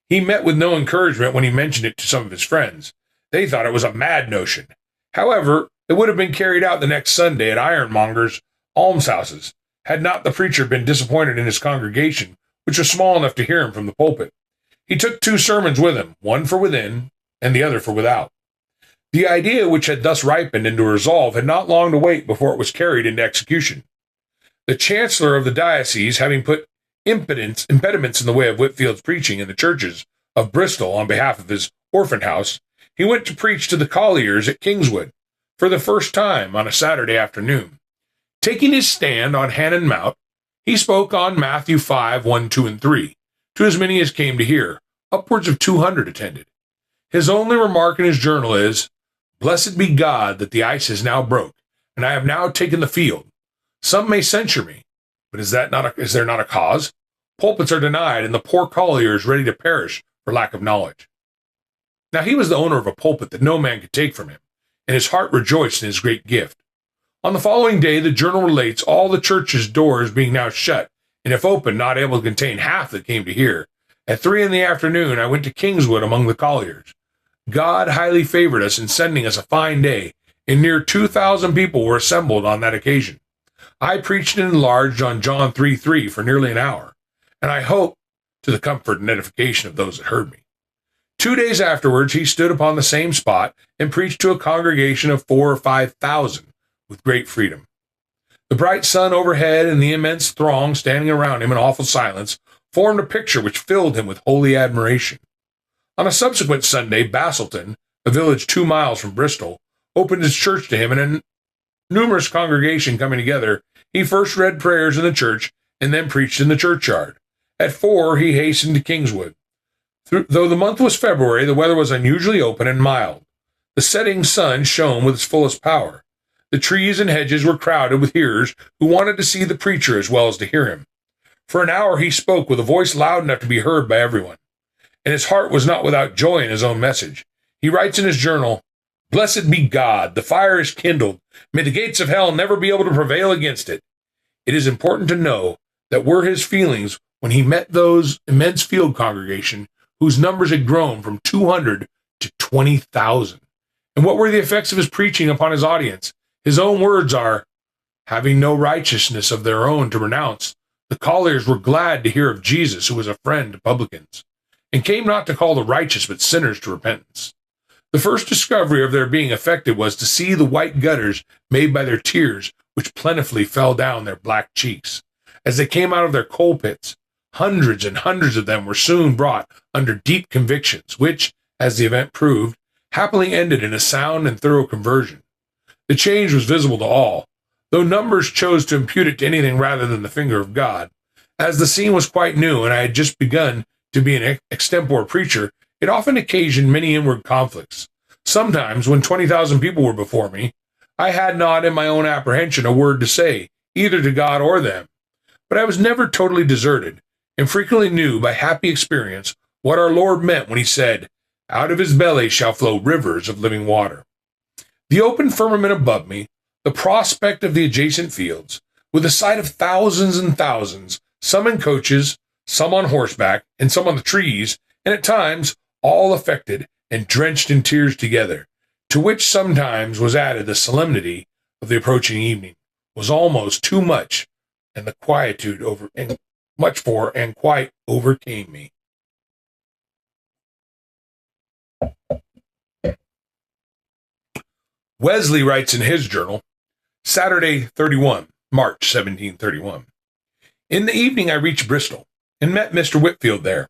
He met with no encouragement when he mentioned it to some of his friends. They thought it was a mad notion. However, it would have been carried out the next Sunday at ironmongers' almshouses, had not the preacher been disappointed in his congregation, which was small enough to hear him from the pulpit. He took 2 sermons with him, one for within and the other for without. The idea which had thus ripened into a resolve had not long to wait before it was carried into execution. The chancellor of the diocese, having put impediments in the way of Whitefield's preaching in the churches of Bristol on behalf of his orphan house, he went to preach to the colliers at Kingswood for the first time on a Saturday afternoon. Taking his stand on Hannon Mount, he spoke on Matthew 5, 1, 2, and 3, to as many as came to hear. Upwards of 200 attended. His only remark in his journal is, "Blessed be God that the ice is now broke, and I have now taken the field. Some may censure me, but is there not a cause? Pulpits are denied, and the poor collier is ready to perish for lack of knowledge. Now he was the owner of a pulpit that no man could take from him, and his heart rejoiced in his great gift. On the following day, the journal relates all the church's doors being now shut, and if open, not able to contain half that came to hear. At 3 in the afternoon, I went to Kingswood among the colliers. God highly favored us in sending us a fine day, and near 2,000 people were assembled on that occasion. I preached and enlarged on John 3:3 for nearly an hour, and I hope to the comfort and edification of those that heard me. 2 days afterwards, he stood upon the same spot and preached to a congregation of 4,000 or 5,000 with great freedom. The bright sun overhead and the immense throng standing around him in awful silence formed a picture which filled him with holy admiration. On a subsequent Sunday, Basselton, a village 2 miles from Bristol, opened his church to him, and a numerous congregation coming together, he first read prayers in the church and then preached in the churchyard. At 4, he hastened to Kingswood. Though the month was February, the weather was unusually open and mild. The setting sun shone with its fullest power. The trees and hedges were crowded with hearers who wanted to see the preacher as well as to hear him. For an hour he spoke with a voice loud enough to be heard by everyone, and his heart was not without joy in his own message. He writes in his journal, "Blessed be God, the fire is kindled. May the gates of hell never be able to prevail against it." It is important to know that were his feelings when he met those immense field congregation whose numbers had grown from 200 to 20,000. And what were the effects of his preaching upon his audience? His own words are, "Having no righteousness of their own to renounce, the colliers were glad to hear of Jesus, who was a friend to publicans, and came not to call the righteous but sinners to repentance." The first discovery of their being affected was to see the white gutters made by their tears, which plentifully fell down their black cheeks. As they came out of their coal pits, hundreds and hundreds of them were soon brought under deep convictions, which, as the event proved, happily ended in a sound and thorough conversion. The change was visible to all, though numbers chose to impute it to anything rather than the finger of God. As the scene was quite new, and I had just begun to be an extempore preacher, it often occasioned many inward conflicts. Sometimes, when 20,000 people were before me, I had not in my own apprehension a word to say, either to God or them. But I was never totally deserted, and frequently knew by happy experience what our Lord meant when he said, "Out of his belly shall flow rivers of living water." The open firmament above me, the prospect of the adjacent fields, with the sight of thousands and thousands, some in coaches, some on horseback, and some on the trees, and at times all affected and drenched in tears together, to which sometimes was added the solemnity of the approaching evening, was almost too much, and the quietude and quite overcame me. Wesley writes in his journal, Saturday, March 1731. In the evening I reached Bristol, and met Mr. Whitfield there.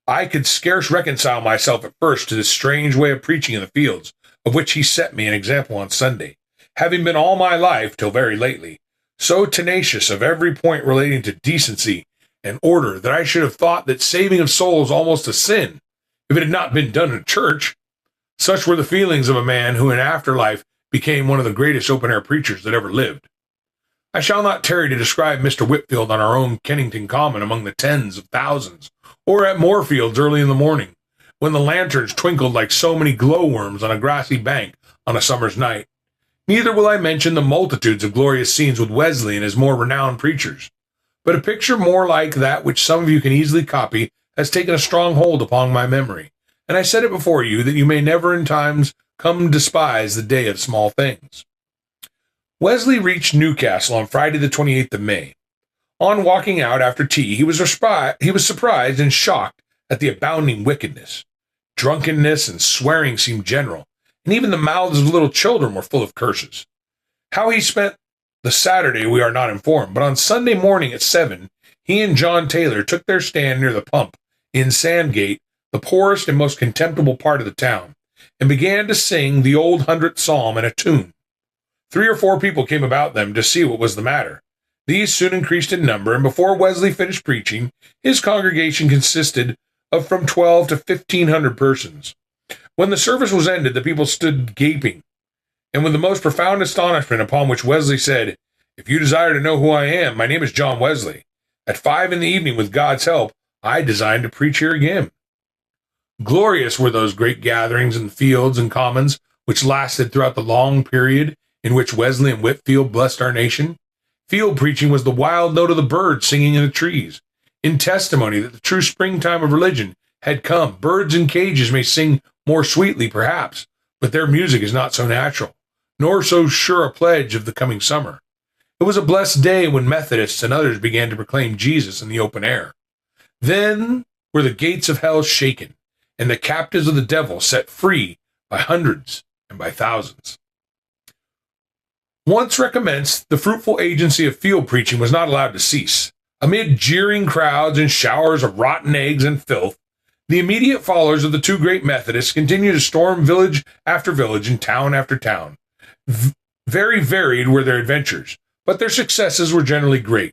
I could scarce reconcile myself at first to this strange way of preaching in the fields, of which he set me an example on Sunday, having been all my life, till very lately, so tenacious of every point relating to decency and order that I should have thought that saving of souls almost a sin, if it had not been done in a church. Such were the feelings of a man who in after life became one of the greatest open-air preachers that ever lived. I shall not tarry to describe Mr. Whitfield on our own Kennington Common among the tens of thousands, or at Moorfields early in the morning, when the lanterns twinkled like so many glowworms on a grassy bank on a summer's night. Neither will I mention the multitudes of glorious scenes with Wesley and his more renowned preachers. But a picture more like that which some of you can easily copy has taken a strong hold upon my memory, and I set it before you that you may never in times come despise the day of small things. Wesley reached Newcastle on Friday the 28th of May. On walking out after tea, he was surprised and shocked at the abounding wickedness. Drunkenness and swearing seemed general, and even the mouths of little children were full of curses. How he spent the Saturday we are not informed, but on Sunday morning at 7, he and John Taylor took their stand near the pump in Sandgate, the poorest and most contemptible part of the town, and began to sing the old 100th Psalm in a tune. 3 or 4 people came about them to see what was the matter. These soon increased in number, and before Wesley finished preaching, his congregation consisted of from 12 to 1,500 persons. When the service was ended, the people stood gaping, and with the most profound astonishment, upon which Wesley said, "If you desire to know who I am, my name is John Wesley. At 5 in the evening, with God's help, I designed to preach here again. Glorious were those great gatherings in fields and commons, which lasted throughout the long period in which Wesley and Whitefield blessed our nation. Field preaching was the wild note of the birds singing in the trees, in testimony that the true springtime of religion had come. Birds in cages may sing more sweetly, perhaps, but their music is not so natural, nor so sure a pledge of the coming summer. It was a blessed day when Methodists and others began to proclaim Jesus in the open air. Then were the gates of hell shaken, and the captives of the devil set free by hundreds and by thousands. Once recommenced, the fruitful agency of field preaching was not allowed to cease. Amid jeering crowds and showers of rotten eggs and filth, the immediate followers of the two great Methodists continued to storm village after village and town after town. Very varied were their adventures, but their successes were generally great.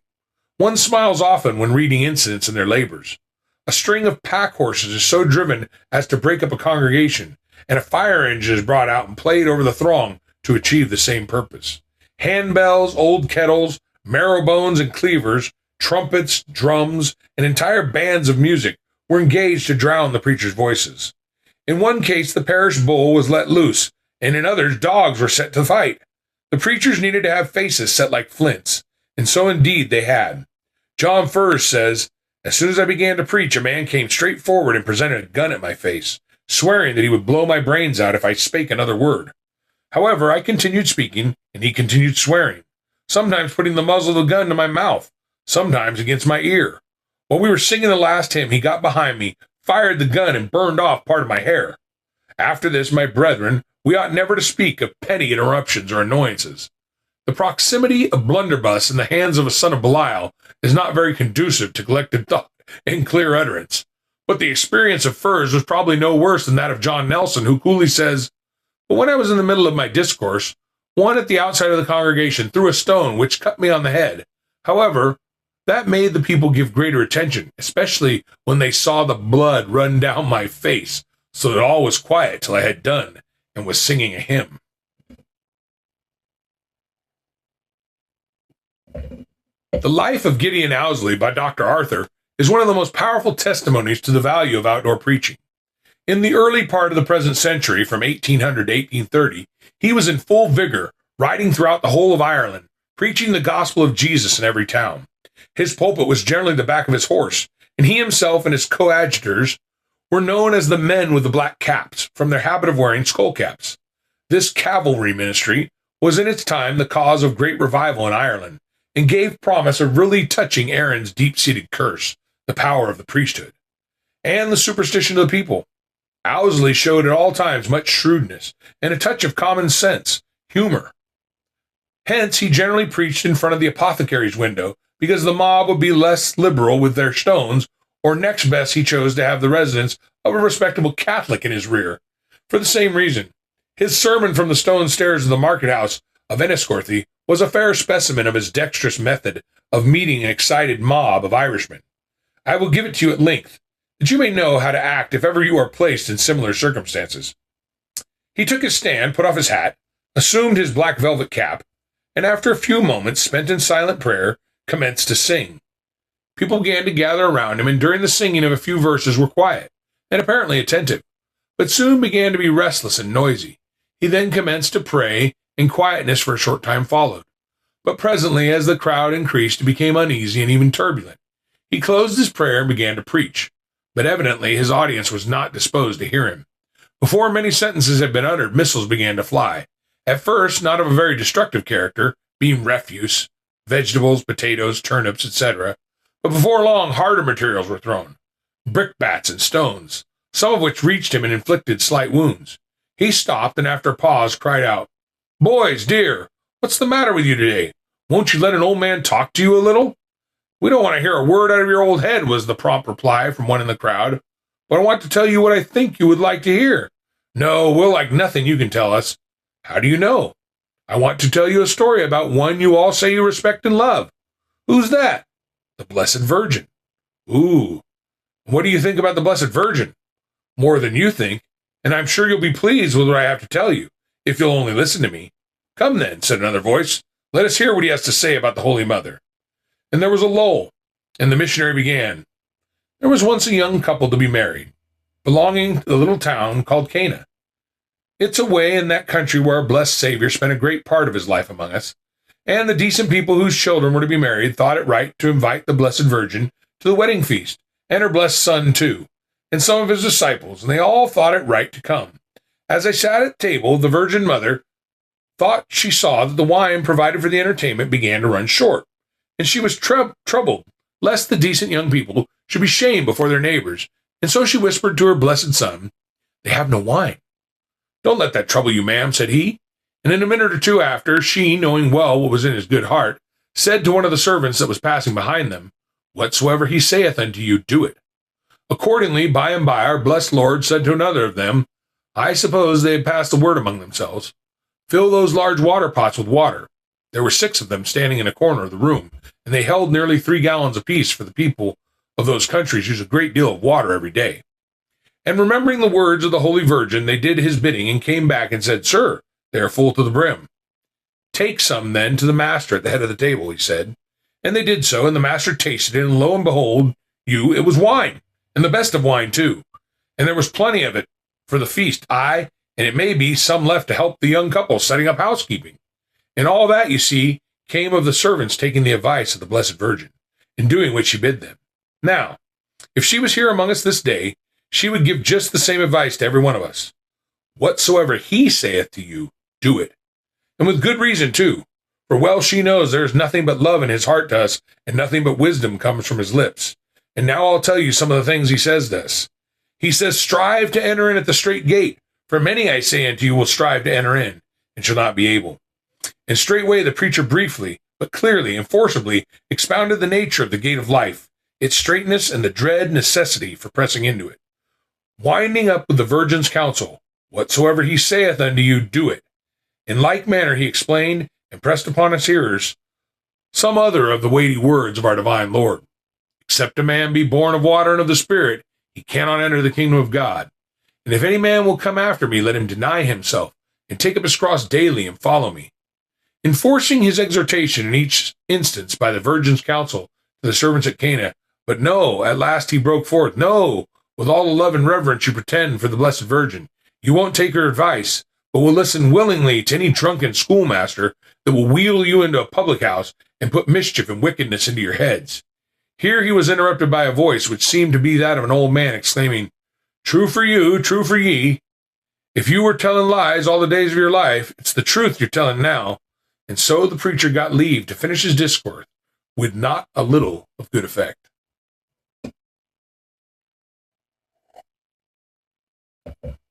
One smiles often when reading incidents in their labors. A string of pack horses is so driven as to break up a congregation, and a fire engine is brought out and played over the throng to achieve the same purpose. Handbells, old kettles, marrow bones and cleavers, trumpets, drums, and entire bands of music were engaged to drown the preacher's voices. In one case, the parish bull was let loose, and in others, dogs were set to fight. The preachers needed to have faces set like flints, and so indeed they had. John Furse says, "As soon as I began to preach, a man came straight forward and presented a gun at my face, swearing that he would blow my brains out if I spake another word. However, I continued speaking, and he continued swearing, sometimes putting the muzzle of the gun to my mouth, sometimes against my ear. While we were singing the last hymn, he got behind me, fired the gun, and burned off part of my hair. After this, my brethren, we ought never to speak of petty interruptions or annoyances. The proximity of blunderbuss in the hands of a son of Belial is not very conducive to collected thought and clear utterance. But the experience of Furze was probably no worse than that of John Nelson, who coolly says, "But when I was in the middle of my discourse, one at the outside of the congregation threw a stone which cut me on the head. However, that made the people give greater attention, especially when they saw the blood run down my face, so that all was quiet till I had done and was singing a hymn." The Life of Gideon Owsley by Dr. Arthur is one of the most powerful testimonies to the value of outdoor preaching. In the early part of the present century, from 1800 to 1830, he was in full vigor, riding throughout the whole of Ireland, preaching the gospel of Jesus in every town. His pulpit was generally the back of his horse, and he himself and his coadjutors were known as the men with the black caps, from their habit of wearing skull caps. This cavalry ministry was in its time the cause of great revival in Ireland, and gave promise of really touching Aaron's deep-seated curse, the power of the priesthood, and the superstition of the people. Owsley showed at all times much shrewdness and a touch of common sense, humor. Hence, he generally preached in front of the apothecary's window, because the mob would be less liberal with their stones, or next best he chose to have the residence of a respectable Catholic in his rear. For the same reason, his sermon from the stone stairs of the market house of Enniscorthy was a fair specimen of his dexterous method of meeting an excited mob of Irishmen. I will give it to you at length, that you may know how to act if ever you are placed in similar circumstances. He took his stand, put off his hat, assumed his black velvet cap, and after a few moments spent in silent prayer, commenced to sing. People began to gather around him, and during the singing of a few verses were quiet, and apparently attentive, but soon began to be restless and noisy. He then commenced to pray, and quietness for a short time followed. But presently, as the crowd increased, it became uneasy and even turbulent. He closed his prayer and began to preach, but evidently his audience was not disposed to hear him. Before many sentences had been uttered, missiles began to fly. At first, not of a very destructive character, being refuse, vegetables, potatoes, turnips, etc., but before long harder materials were thrown, brickbats and stones, some of which reached him and inflicted slight wounds. He stopped, and after a pause cried out, "Boys, dear, what's the matter with you today? Won't you let an old man talk to you a little?" "We don't want to hear a word out of your old head," was the prompt reply from one in the crowd. "But I want to tell you what I think you would like to hear." "No, we'll like nothing you can tell us." "How do you know?" "I want to tell you a story about one you all say you respect and love." "Who's that?" "The Blessed Virgin." "Ooh. What do you think about the Blessed Virgin?" "More than you think, and I'm sure you'll be pleased with what I have to tell you, if you'll only listen to me." "Come then," said another voice. "Let us hear what he has to say about the Holy Mother." And there was a lull. And the missionary began. There was once a young couple to be married, belonging to the little town called Cana. It's away in that country where our blessed Savior spent a great part of his life among us, and the decent people whose children were to be married thought it right to invite the Blessed Virgin to the wedding feast, and her blessed Son too, and some of his disciples, and they all thought it right to come. As they sat at table, the Virgin Mother thought she saw that the wine provided for the entertainment began to run short, and she was troubled lest the decent young people should be shamed before their neighbors, and so she whispered to her blessed Son, "They have no wine." "Don't let that trouble you, ma'am," said he. And in a minute or two after, she, knowing well what was in his good heart, said to one of the servants that was passing behind them, "Whatsoever he saith unto you, do it." Accordingly, by and by, our blessed Lord said to another of them, I suppose they had passed the word among themselves, "Fill those large water pots with water." There were 6 of them standing in a corner of the room, and they held nearly 3 gallons apiece, for the people of those countries use a great deal of water every day. And remembering the words of the Holy Virgin, they did his bidding and came back and said, "Sir, they are full to the brim." "Take some, then, to the master at the head of the table," he said. And they did so, and the master tasted it, and lo and behold, it was wine, and the best of wine, too. And there was plenty of it for the feast, and it may be some left to help the young couple setting up housekeeping. And all that, you see, came of the servants taking the advice of the Blessed Virgin, and doing what she bid them. Now, if she was here among us this day, she would give just the same advice to every one of us. Whatsoever he saith to you, do it. And with good reason, too, for well she knows there is nothing but love in his heart to us, and nothing but wisdom comes from his lips. And now I'll tell you some of the things he says to us. He says, "Strive to enter in at the strait gate, for many, I say unto you, will strive to enter in, and shall not be able." And straightway the preacher briefly, but clearly and forcibly expounded the nature of the gate of life, its straightness, and the dread necessity for pressing into it, winding up with the Virgin's counsel, "Whatsoever he saith unto you, do it." In like manner he explained and pressed upon his hearers some other of the weighty words of our divine Lord. Except a man be born of water and of the Spirit, he cannot enter the kingdom of God. And if any man will come after me, let him deny himself, and take up his cross daily, and follow me. Enforcing his exhortation in each instance by the Virgin's counsel to the servants at Cana, but no, at last he broke forth, "No, with all the love and reverence you pretend for the Blessed Virgin, you won't take her advice, but will listen willingly to any drunken schoolmaster that will wheel you into a public house and put mischief and wickedness into your heads." Here he was interrupted by a voice which seemed to be that of an old man, exclaiming, "True for you, true for ye. If you were telling lies all the days of your life, it's the truth you're telling now." And so the preacher got leave to finish his discourse with not a little of good effect.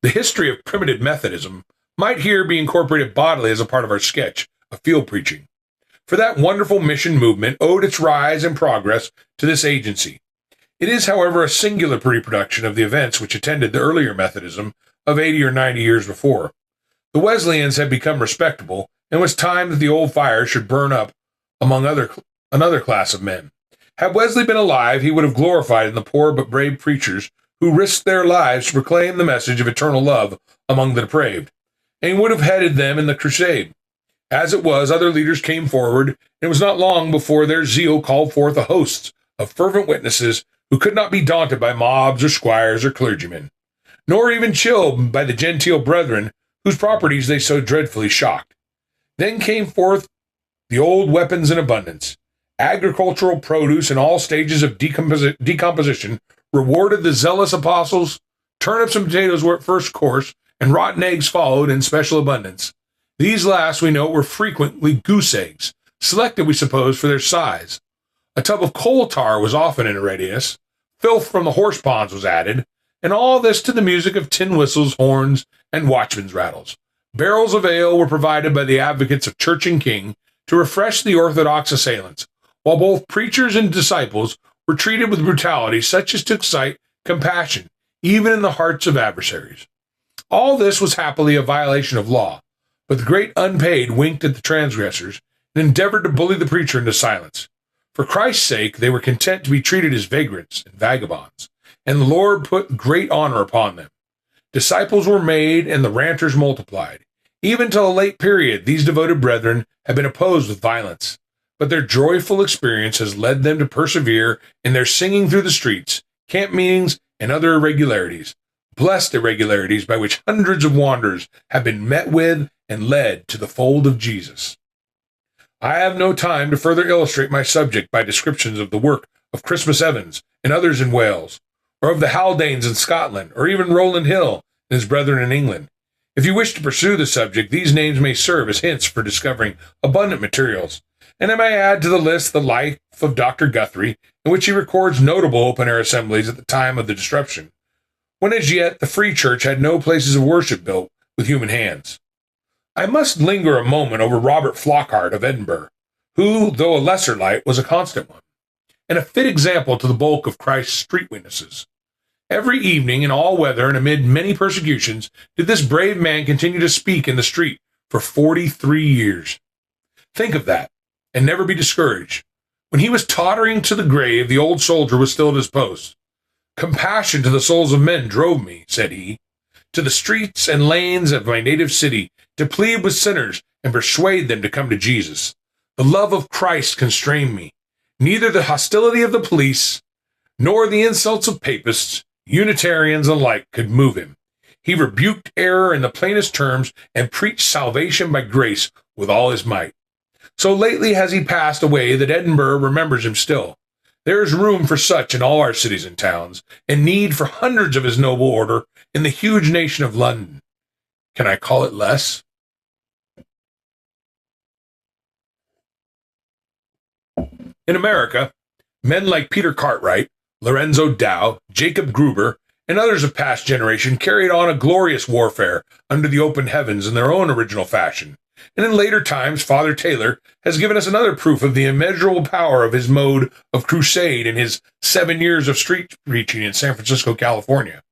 The history of primitive Methodism might here be incorporated bodily as a part of our sketch of field preaching, for that wonderful mission movement owed its rise and progress to this agency. It is, however, a singular reproduction of the events which attended the earlier Methodism of 80 or 90 years before. The Wesleyans had become respectable, and it was time that the old fire should burn up among another class of men. Had Wesley been alive, he would have glorified in the poor but brave preachers who risked their lives to proclaim the message of eternal love among the depraved, and he would have headed them in the crusade. As it was, other leaders came forward, and it was not long before their zeal called forth a host of fervent witnesses who could not be daunted by mobs or squires or clergymen, nor even chilled by the genteel brethren whose properties they so dreadfully shocked. Then came forth the old weapons in abundance. Agricultural produce in all stages of decomposition rewarded the zealous apostles. Turnips and potatoes were at first course, and rotten eggs followed in special abundance. These last, we know, were frequently goose eggs, selected, we suppose, for their size. A tub of coal tar was often in readiness. Filth from the horse ponds was added, and all this to the music of tin whistles, horns, and watchmen's rattles. Barrels of ale were provided by the advocates of church and king to refresh the orthodox assailants, while both preachers and disciples were treated with brutality such as to excite compassion, even in the hearts of adversaries. All this was happily a violation of law, but the great unpaid winked at the transgressors and endeavored to bully the preacher into silence. For Christ's sake, they were content to be treated as vagrants and vagabonds, and the Lord put great honor upon them. Disciples were made, and the ranters multiplied. Even till a late period, these devoted brethren had been opposed with violence. but their joyful experience has led them to persevere in their singing through the streets, camp meetings, and other irregularities, blessed irregularities by which hundreds of wanderers have been met with and led to the fold of Jesus. I have no time to further illustrate my subject by descriptions of the work of Christmas Evans and others in Wales, or of the Haldanes in Scotland, or even Rowland Hill and his brethren in England. If you wish to pursue the subject, these names may serve as hints for discovering abundant materials, and I may add to the list the life of Dr. Guthrie, in which he records notable open-air assemblies at the time of the disruption, when as yet the Free Church had no places of worship built with human hands. I must linger a moment over Robert Flockhart of Edinburgh, who, though a lesser light, was a constant one, and a fit example to the bulk of Christ's street witnesses. Every evening, in all weather and amid many persecutions, did this brave man continue to speak in the street for 43 years. Think of that, and never be discouraged. When he was tottering to the grave, the old soldier was still at his post. "Compassion to the souls of men drove me," said he, "to the streets and lanes of my native city, to plead with sinners and persuade them to come to Jesus. The love of Christ constrained me. Neither the hostility of the police, nor the insults of papists, Unitarians alike, could move him. He rebuked error in the plainest terms and preached salvation by grace with all his might. So lately has he passed away that Edinburgh remembers him still. There is room for such in all our cities and towns, and need for hundreds of his noble order in the huge nation of London. Can I call it less? In America, men like Peter Cartwright, Lorenzo Dow, Jacob Gruber, and others of past generation carried on a glorious warfare under the open heavens in their own original fashion. And in later times, Father Taylor has given us another proof of the immeasurable power of his mode of crusade in his 7 years of street preaching in San Francisco, California.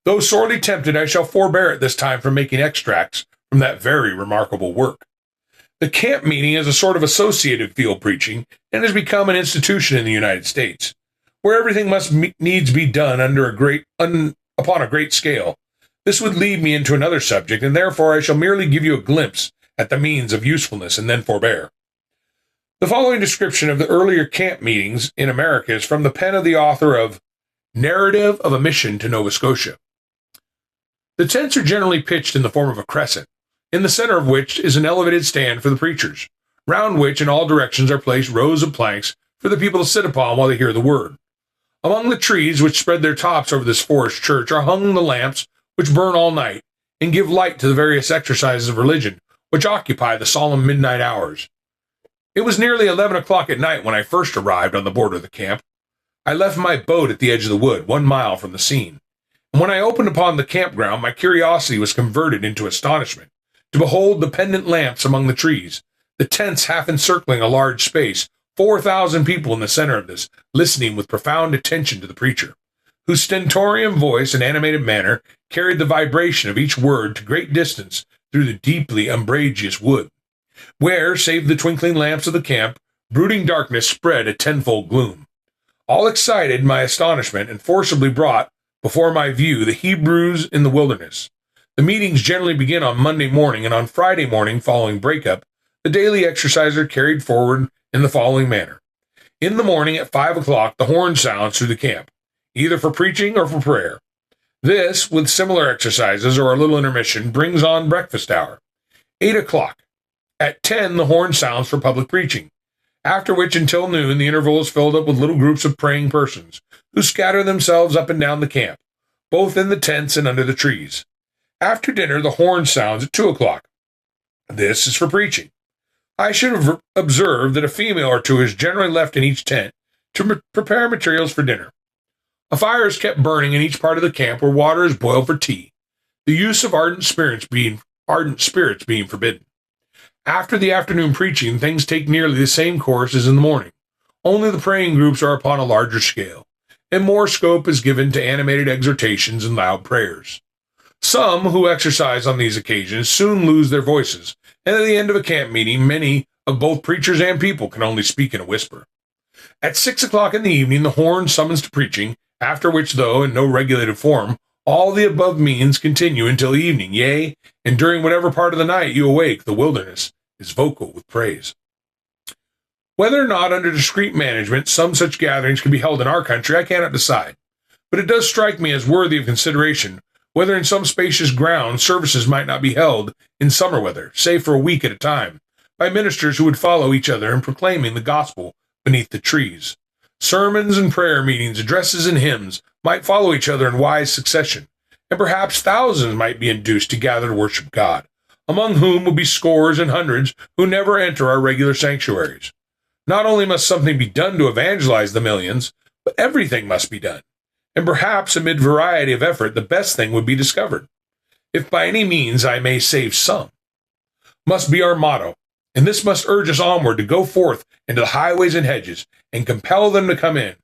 Though sorely tempted, I shall forbear at this time from making extracts from that very remarkable work. The camp meeting is a sort of associated field preaching and has become an institution in the United States, where everything must needs be done upon a great scale. This would lead me into another subject, and therefore I shall merely give you a glimpse at the means of usefulness and then forbear. The following description of the earlier camp meetings in America is from the pen of the author of Narrative of a Mission to Nova Scotia. The tents are generally pitched in the form of a crescent, in the center of which is an elevated stand for the preachers, round which in all directions are placed rows of planks for the people to sit upon while they hear the word. Among the trees which spread their tops over this forest church are hung the lamps which burn all night and give light to the various exercises of religion which occupy the solemn midnight hours. It was nearly 11 o'clock at night when I first arrived on the border of the camp. I left my boat at the edge of the wood, 1 mile from the scene, and when I opened upon the campground, my curiosity was converted into astonishment to behold the pendant lamps among the trees, the tents half encircling a large space, 4,000 people in the center of this, listening with profound attention to the preacher, whose stentorian voice and animated manner carried the vibration of each word to great distance through the deeply umbrageous wood, where, save the twinkling lamps of the camp, brooding darkness spread a tenfold gloom. All excited my astonishment and forcibly brought before my view the Hebrews in the wilderness. The meetings generally begin on Monday morning, and on Friday morning following breakup, the daily exercises are carried forward in the following manner. In the morning at 5 o'clock, the horn sounds through the camp, either for preaching or for prayer. This, with similar exercises or a little intermission, brings on breakfast hour. 8 o'clock. At 10, the horn sounds for public preaching, after which until noon the interval is filled up with little groups of praying persons, who scatter themselves up and down the camp, both in the tents and under the trees. After dinner, the horn sounds at 2 o'clock. This is for preaching. I should have observed that a female or two is generally left in each tent to prepare materials for dinner. A fire is kept burning in each part of the camp where water is boiled for tea, the use of ardent spirits being forbidden. After the afternoon preaching, things take nearly the same course as in the morning, only the praying groups are upon a larger scale, and more scope is given to animated exhortations and loud prayers. Some who exercise on these occasions soon lose their voices, and at the end of a camp meeting, many of both preachers and people can only speak in a whisper. At 6 o'clock in the evening, the horn summons to preaching, after which, though in no regulated form, all the above means continue until evening, yea, and during whatever part of the night you awake, the wilderness is vocal with praise. Whether or not under discreet management some such gatherings can be held in our country, I cannot decide. But it does strike me as worthy of consideration whether in some spacious ground services might not be held in summer weather, say for a week at a time, by ministers who would follow each other in proclaiming the gospel beneath the trees. Sermons and prayer meetings, addresses and hymns might follow each other in wise succession, and perhaps thousands might be induced to gather to worship God, among whom will be scores and hundreds who never enter our regular sanctuaries. Not only must something be done to evangelize the millions, but everything must be done. And perhaps amid variety of effort, the best thing would be discovered. If by any means I may save some, must be our motto, and this must urge us onward to go forth into the highways and hedges, and compel them to come in.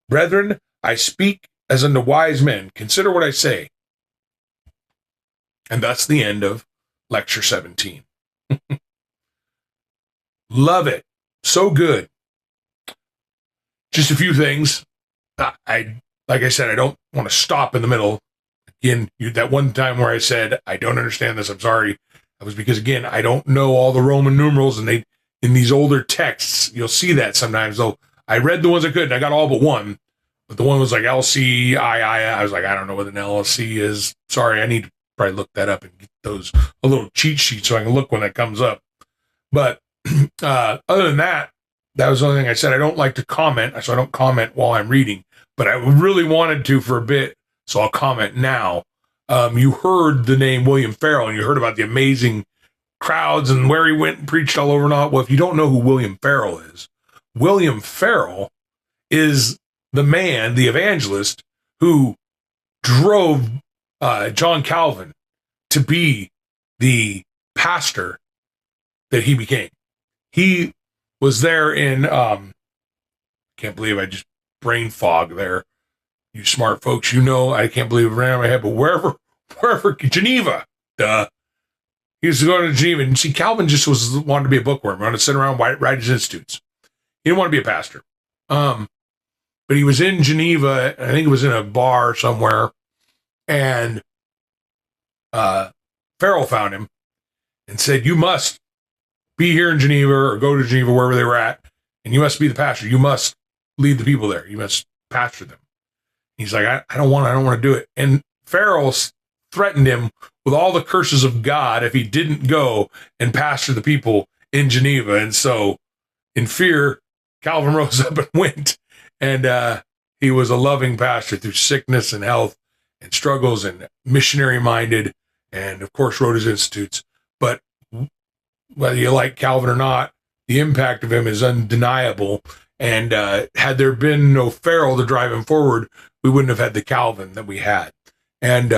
Brethren, I speak as unto wise men. Consider what I say. And that's the end of Lecture 17. Love it. So good. Just a few things. Like I said, I don't want to stop in the middle. Again, that one time where I said, I don't understand this, I'm sorry. That was because, again, I don't know all the Roman numerals, and in these older texts, you'll see that sometimes. Though I read the ones I could, and I got all but one. But the one was like LC, I was like, I don't know what an LLC is. Sorry, I need to probably look that up and get those, a little cheat sheet so I can look when that comes up. But other than that, that was the only thing I said. I don't like to comment, so I don't comment while I'm reading. But I really wanted to for a bit, so I'll comment now. You heard the name William Farel, and you heard about the amazing crowds and where he went and preached all over and all. Well, if you don't know who William Farel is the man, the evangelist, who drove John Calvin to be the pastor that he became. He was there in, can't believe I just brain fog there. You smart folks, you know, I can't believe it ran out of my head, but wherever, Geneva, duh. He was going to Geneva, and see, Calvin just wanted to be a bookworm, wanted to sit around, write his institutes. He didn't want to be a pastor. But he was in Geneva, I think it was in a bar somewhere, and Farrell found him and said, you must be here in Geneva or go to Geneva, wherever they were at, and you must be the pastor. You must lead the people there. You must pastor them. He's like, I don't want to do it. And Farrell threatened him with all the curses of God if he didn't go and pastor the people in Geneva. And so in fear, Calvin rose up and went. And he was a loving pastor through sickness and health and struggles, and missionary minded, and of course wrote his institutes. But whether you like Calvin or not, the impact of him is undeniable. And had there been no Farrell to drive him forward, we wouldn't have had the Calvin that we had. And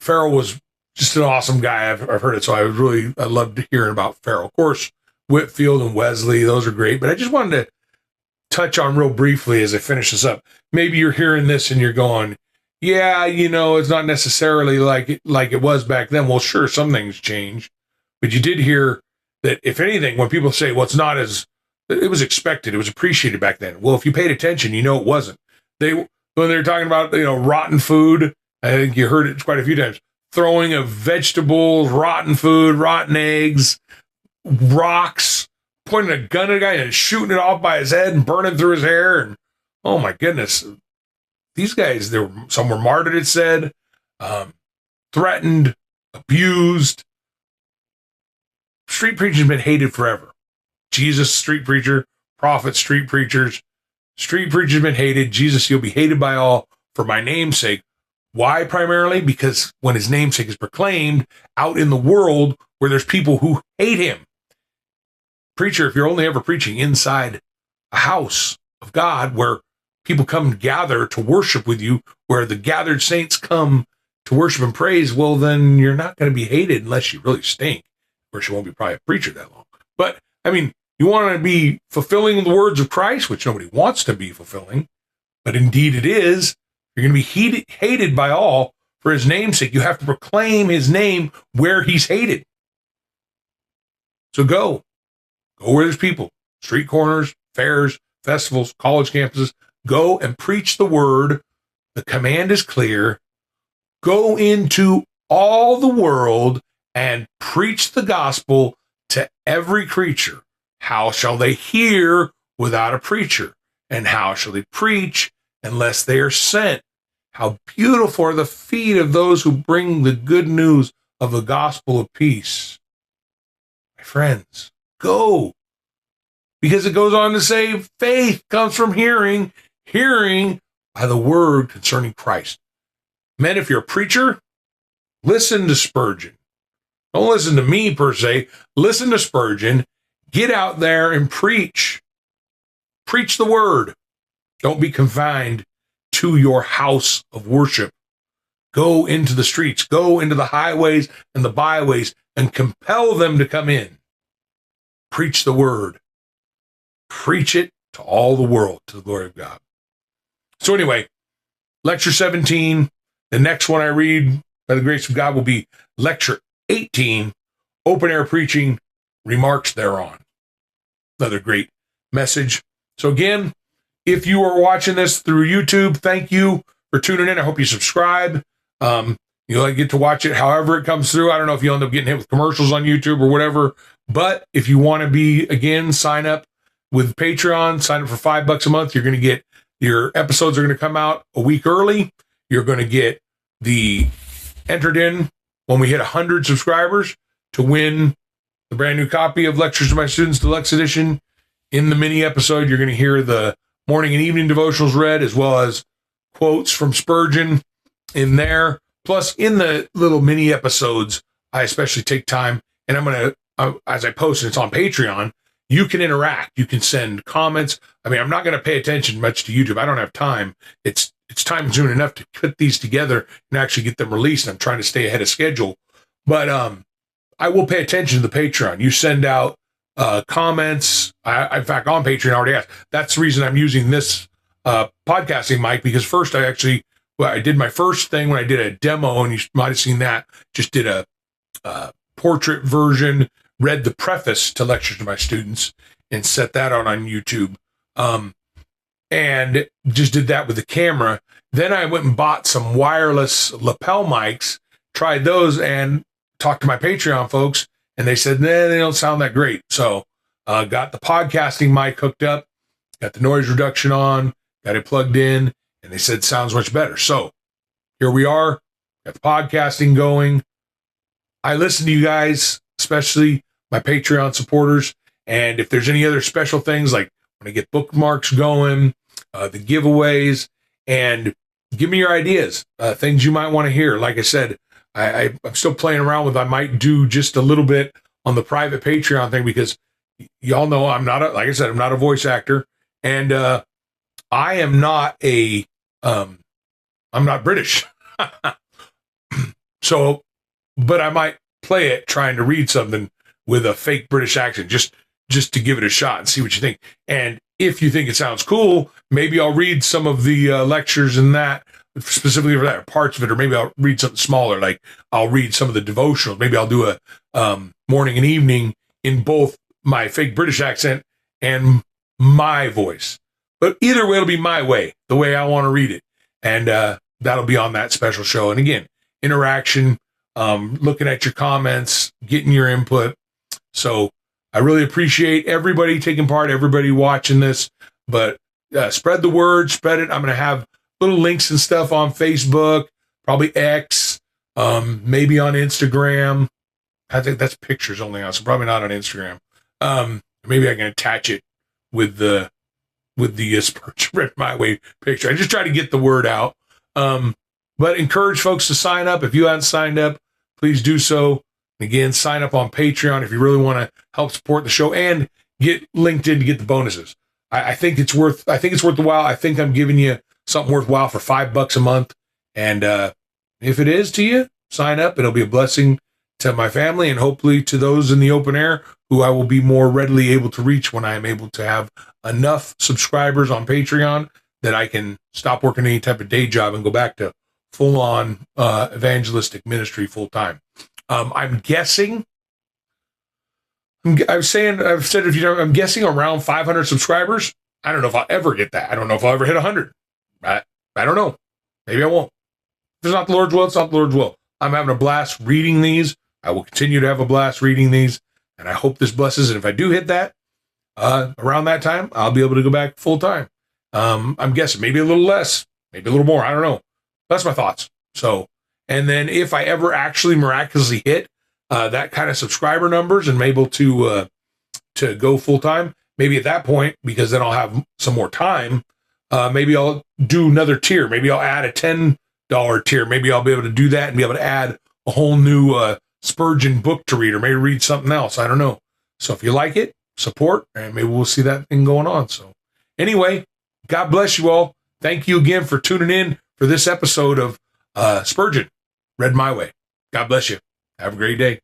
Farrell was just an awesome guy. I've heard it, so I loved hearing about Farrell. Of course, Whitfield and Wesley, those are great. But I just wanted to touch on real briefly as I finish this up. Maybe you're hearing this and you're going, yeah, it's not necessarily like it was back then. Well, sure, some things change. But you did hear that, if anything, when people say, well, it's not as, it was expected, it was appreciated back then. Well, if you paid attention, it wasn't. When they were talking about, rotten food, I think you heard it quite a few times, throwing of vegetables, rotten food, rotten eggs, rocks, pointing a gun at a guy and shooting it off by his head and burning through his hair. And oh my goodness, these guys, some were martyred, it said, threatened, abused. Street preaching has been hated forever. Jesus, street preacher, prophets, street preachers. Street preachers have been hated. Jesus, you'll be hated by all for my name's sake. Why primarily? Because when his namesake is proclaimed out in the world where there's people who hate him. Preacher, if you're only ever preaching inside a house of God where people come and gather to worship with you, where the gathered saints come to worship and praise, well, then you're not going to be hated unless you really stink. Of course, you won't be probably a preacher that long. But, you want to be fulfilling the words of Christ, which nobody wants to be fulfilling, but indeed it is. You're going to be hated by all for his namesake. You have to proclaim his name where he's hated. So go where there's people, street corners, fairs, festivals, college campuses. Go and preach the word. The command is clear. Go into all the world and preach the gospel to every creature. how shall they hear without a preacher? And how shall they preach unless they are sent? How beautiful are the feet of those who bring the good news of the gospel of peace. My friends, go. Because it goes on to say, faith comes from hearing, hearing by the word concerning Christ. Men, if you're a preacher, listen to Spurgeon. Don't listen to me per se. Listen to Spurgeon. Get out there and preach. Preach the word. Don't be confined to your house of worship. Go into the streets. Go into the highways and the byways and compel them to come in. Preach the word. Preach it to all the world, to the glory of God. So anyway, lecture 17. The next one I read, by the grace of God, will be lecture 18, open air preaching, remarks thereon. Another great message. So again, if you are watching this through YouTube, thank you for tuning in. I hope you subscribe. You'll get to watch it however it comes through. I don't know if you'll end up getting hit with commercials on YouTube or whatever, but if you want to be, again, sign up with Patreon, sign up for $5 a month. You're going to get, your episodes are going to come out a week early. You're going to get the entered in when we hit 100 subscribers to win the brand new copy of Lectures to My Students Deluxe Edition. In the mini episode, you're going to hear the morning and evening devotionals read, as well as quotes from Spurgeon in there. Plus, in the little mini episodes, I especially take time, and I'm going to, as I post, and it's on Patreon, you can interact. You can send comments. I mean, I'm not going to pay attention much to YouTube. I don't have time. It's time consuming enough to put these together and actually get them released. I'm trying to stay ahead of schedule. But I will pay attention to the Patreon. You send out comments. In fact, on Patreon, I already asked. That's the reason I'm using this podcasting mic, because first I did my first thing when I did a demo, and you might have seen that. Just did a portrait version, read the preface to Lectures to My Students, and set that out on YouTube. And just did that with the camera. Then I went and bought some wireless lapel mics, tried those, and talked to my Patreon folks, and they said, nah, they don't sound that great. So got the podcasting mic hooked up, got the noise reduction on, got it plugged in, and they said sounds much better. So here we are, got the podcasting going. I listen to you guys, especially my Patreon supporters, and if there's any other special things, like when I get bookmarks going, the giveaways, and give me your ideas, things you might want to hear. Like I said, I'm still playing around with, I might do just a little bit on the private Patreon thing, because y'all know I'm not a voice actor, and I am not I'm not British. So, but I might play it trying to read something with a fake British accent, just to give it a shot and see what you think. And if you think it sounds cool, maybe I'll read some of the lectures in that, specifically for that, parts of it, or maybe I'll read something smaller, like I'll read some of the devotionals. Maybe I'll do a morning and evening in both my fake British accent and my voice. But either way, it'll be my way, the way I want to read it. And that'll be on that special show. And again, interaction, looking at your comments, getting your input. So I really appreciate everybody taking part, everybody watching this, but spread the word, spread it. I'm going to have little links and stuff on Facebook, probably X, maybe on Instagram. I think that's pictures only now, so probably not on Instagram. Maybe I can attach it with the Spurgeon Read My Way picture. I just try to get the word out. But encourage folks to sign up. If you haven't signed up, please do so. Again, sign up on Patreon if you really want to help support the show and get linked in to get the bonuses. I think it's worth the while. I think I'm giving you something worthwhile for $5 a month. And if it is to you, sign up. It'll be a blessing to my family and hopefully to those in the open air who I will be more readily able to reach when I am able to have enough subscribers on Patreon that I can stop working any type of day job and go back to full-on evangelistic ministry full-time. I'm guessing, I'm guessing around 500 subscribers. I don't know if I'll ever get that. I don't know if I'll ever hit 100. I don't know. Maybe I won't. If it's not the Lord's will, it's not the Lord's will. I'm having a blast reading these. I will continue to have a blast reading these, and I hope this blesses. And if I do hit that, around that time, I'll be able to go back full time. I'm guessing maybe a little less, maybe a little more. I don't know. That's my thoughts. So, and then if I ever actually miraculously hit that kind of subscriber numbers and I'm able to go full time, maybe at that point, because then I'll have some more time, maybe I'll do another tier. Maybe I'll add a $10 tier. Maybe I'll be able to do that and be able to add a whole new Spurgeon book to read, or maybe read something else. I don't know. So if you like it, support, and maybe we'll see that thing going on. So anyway, God bless you all. Thank you again for tuning in for this episode of Spurgeon, Read My Way. God bless you. Have a great day.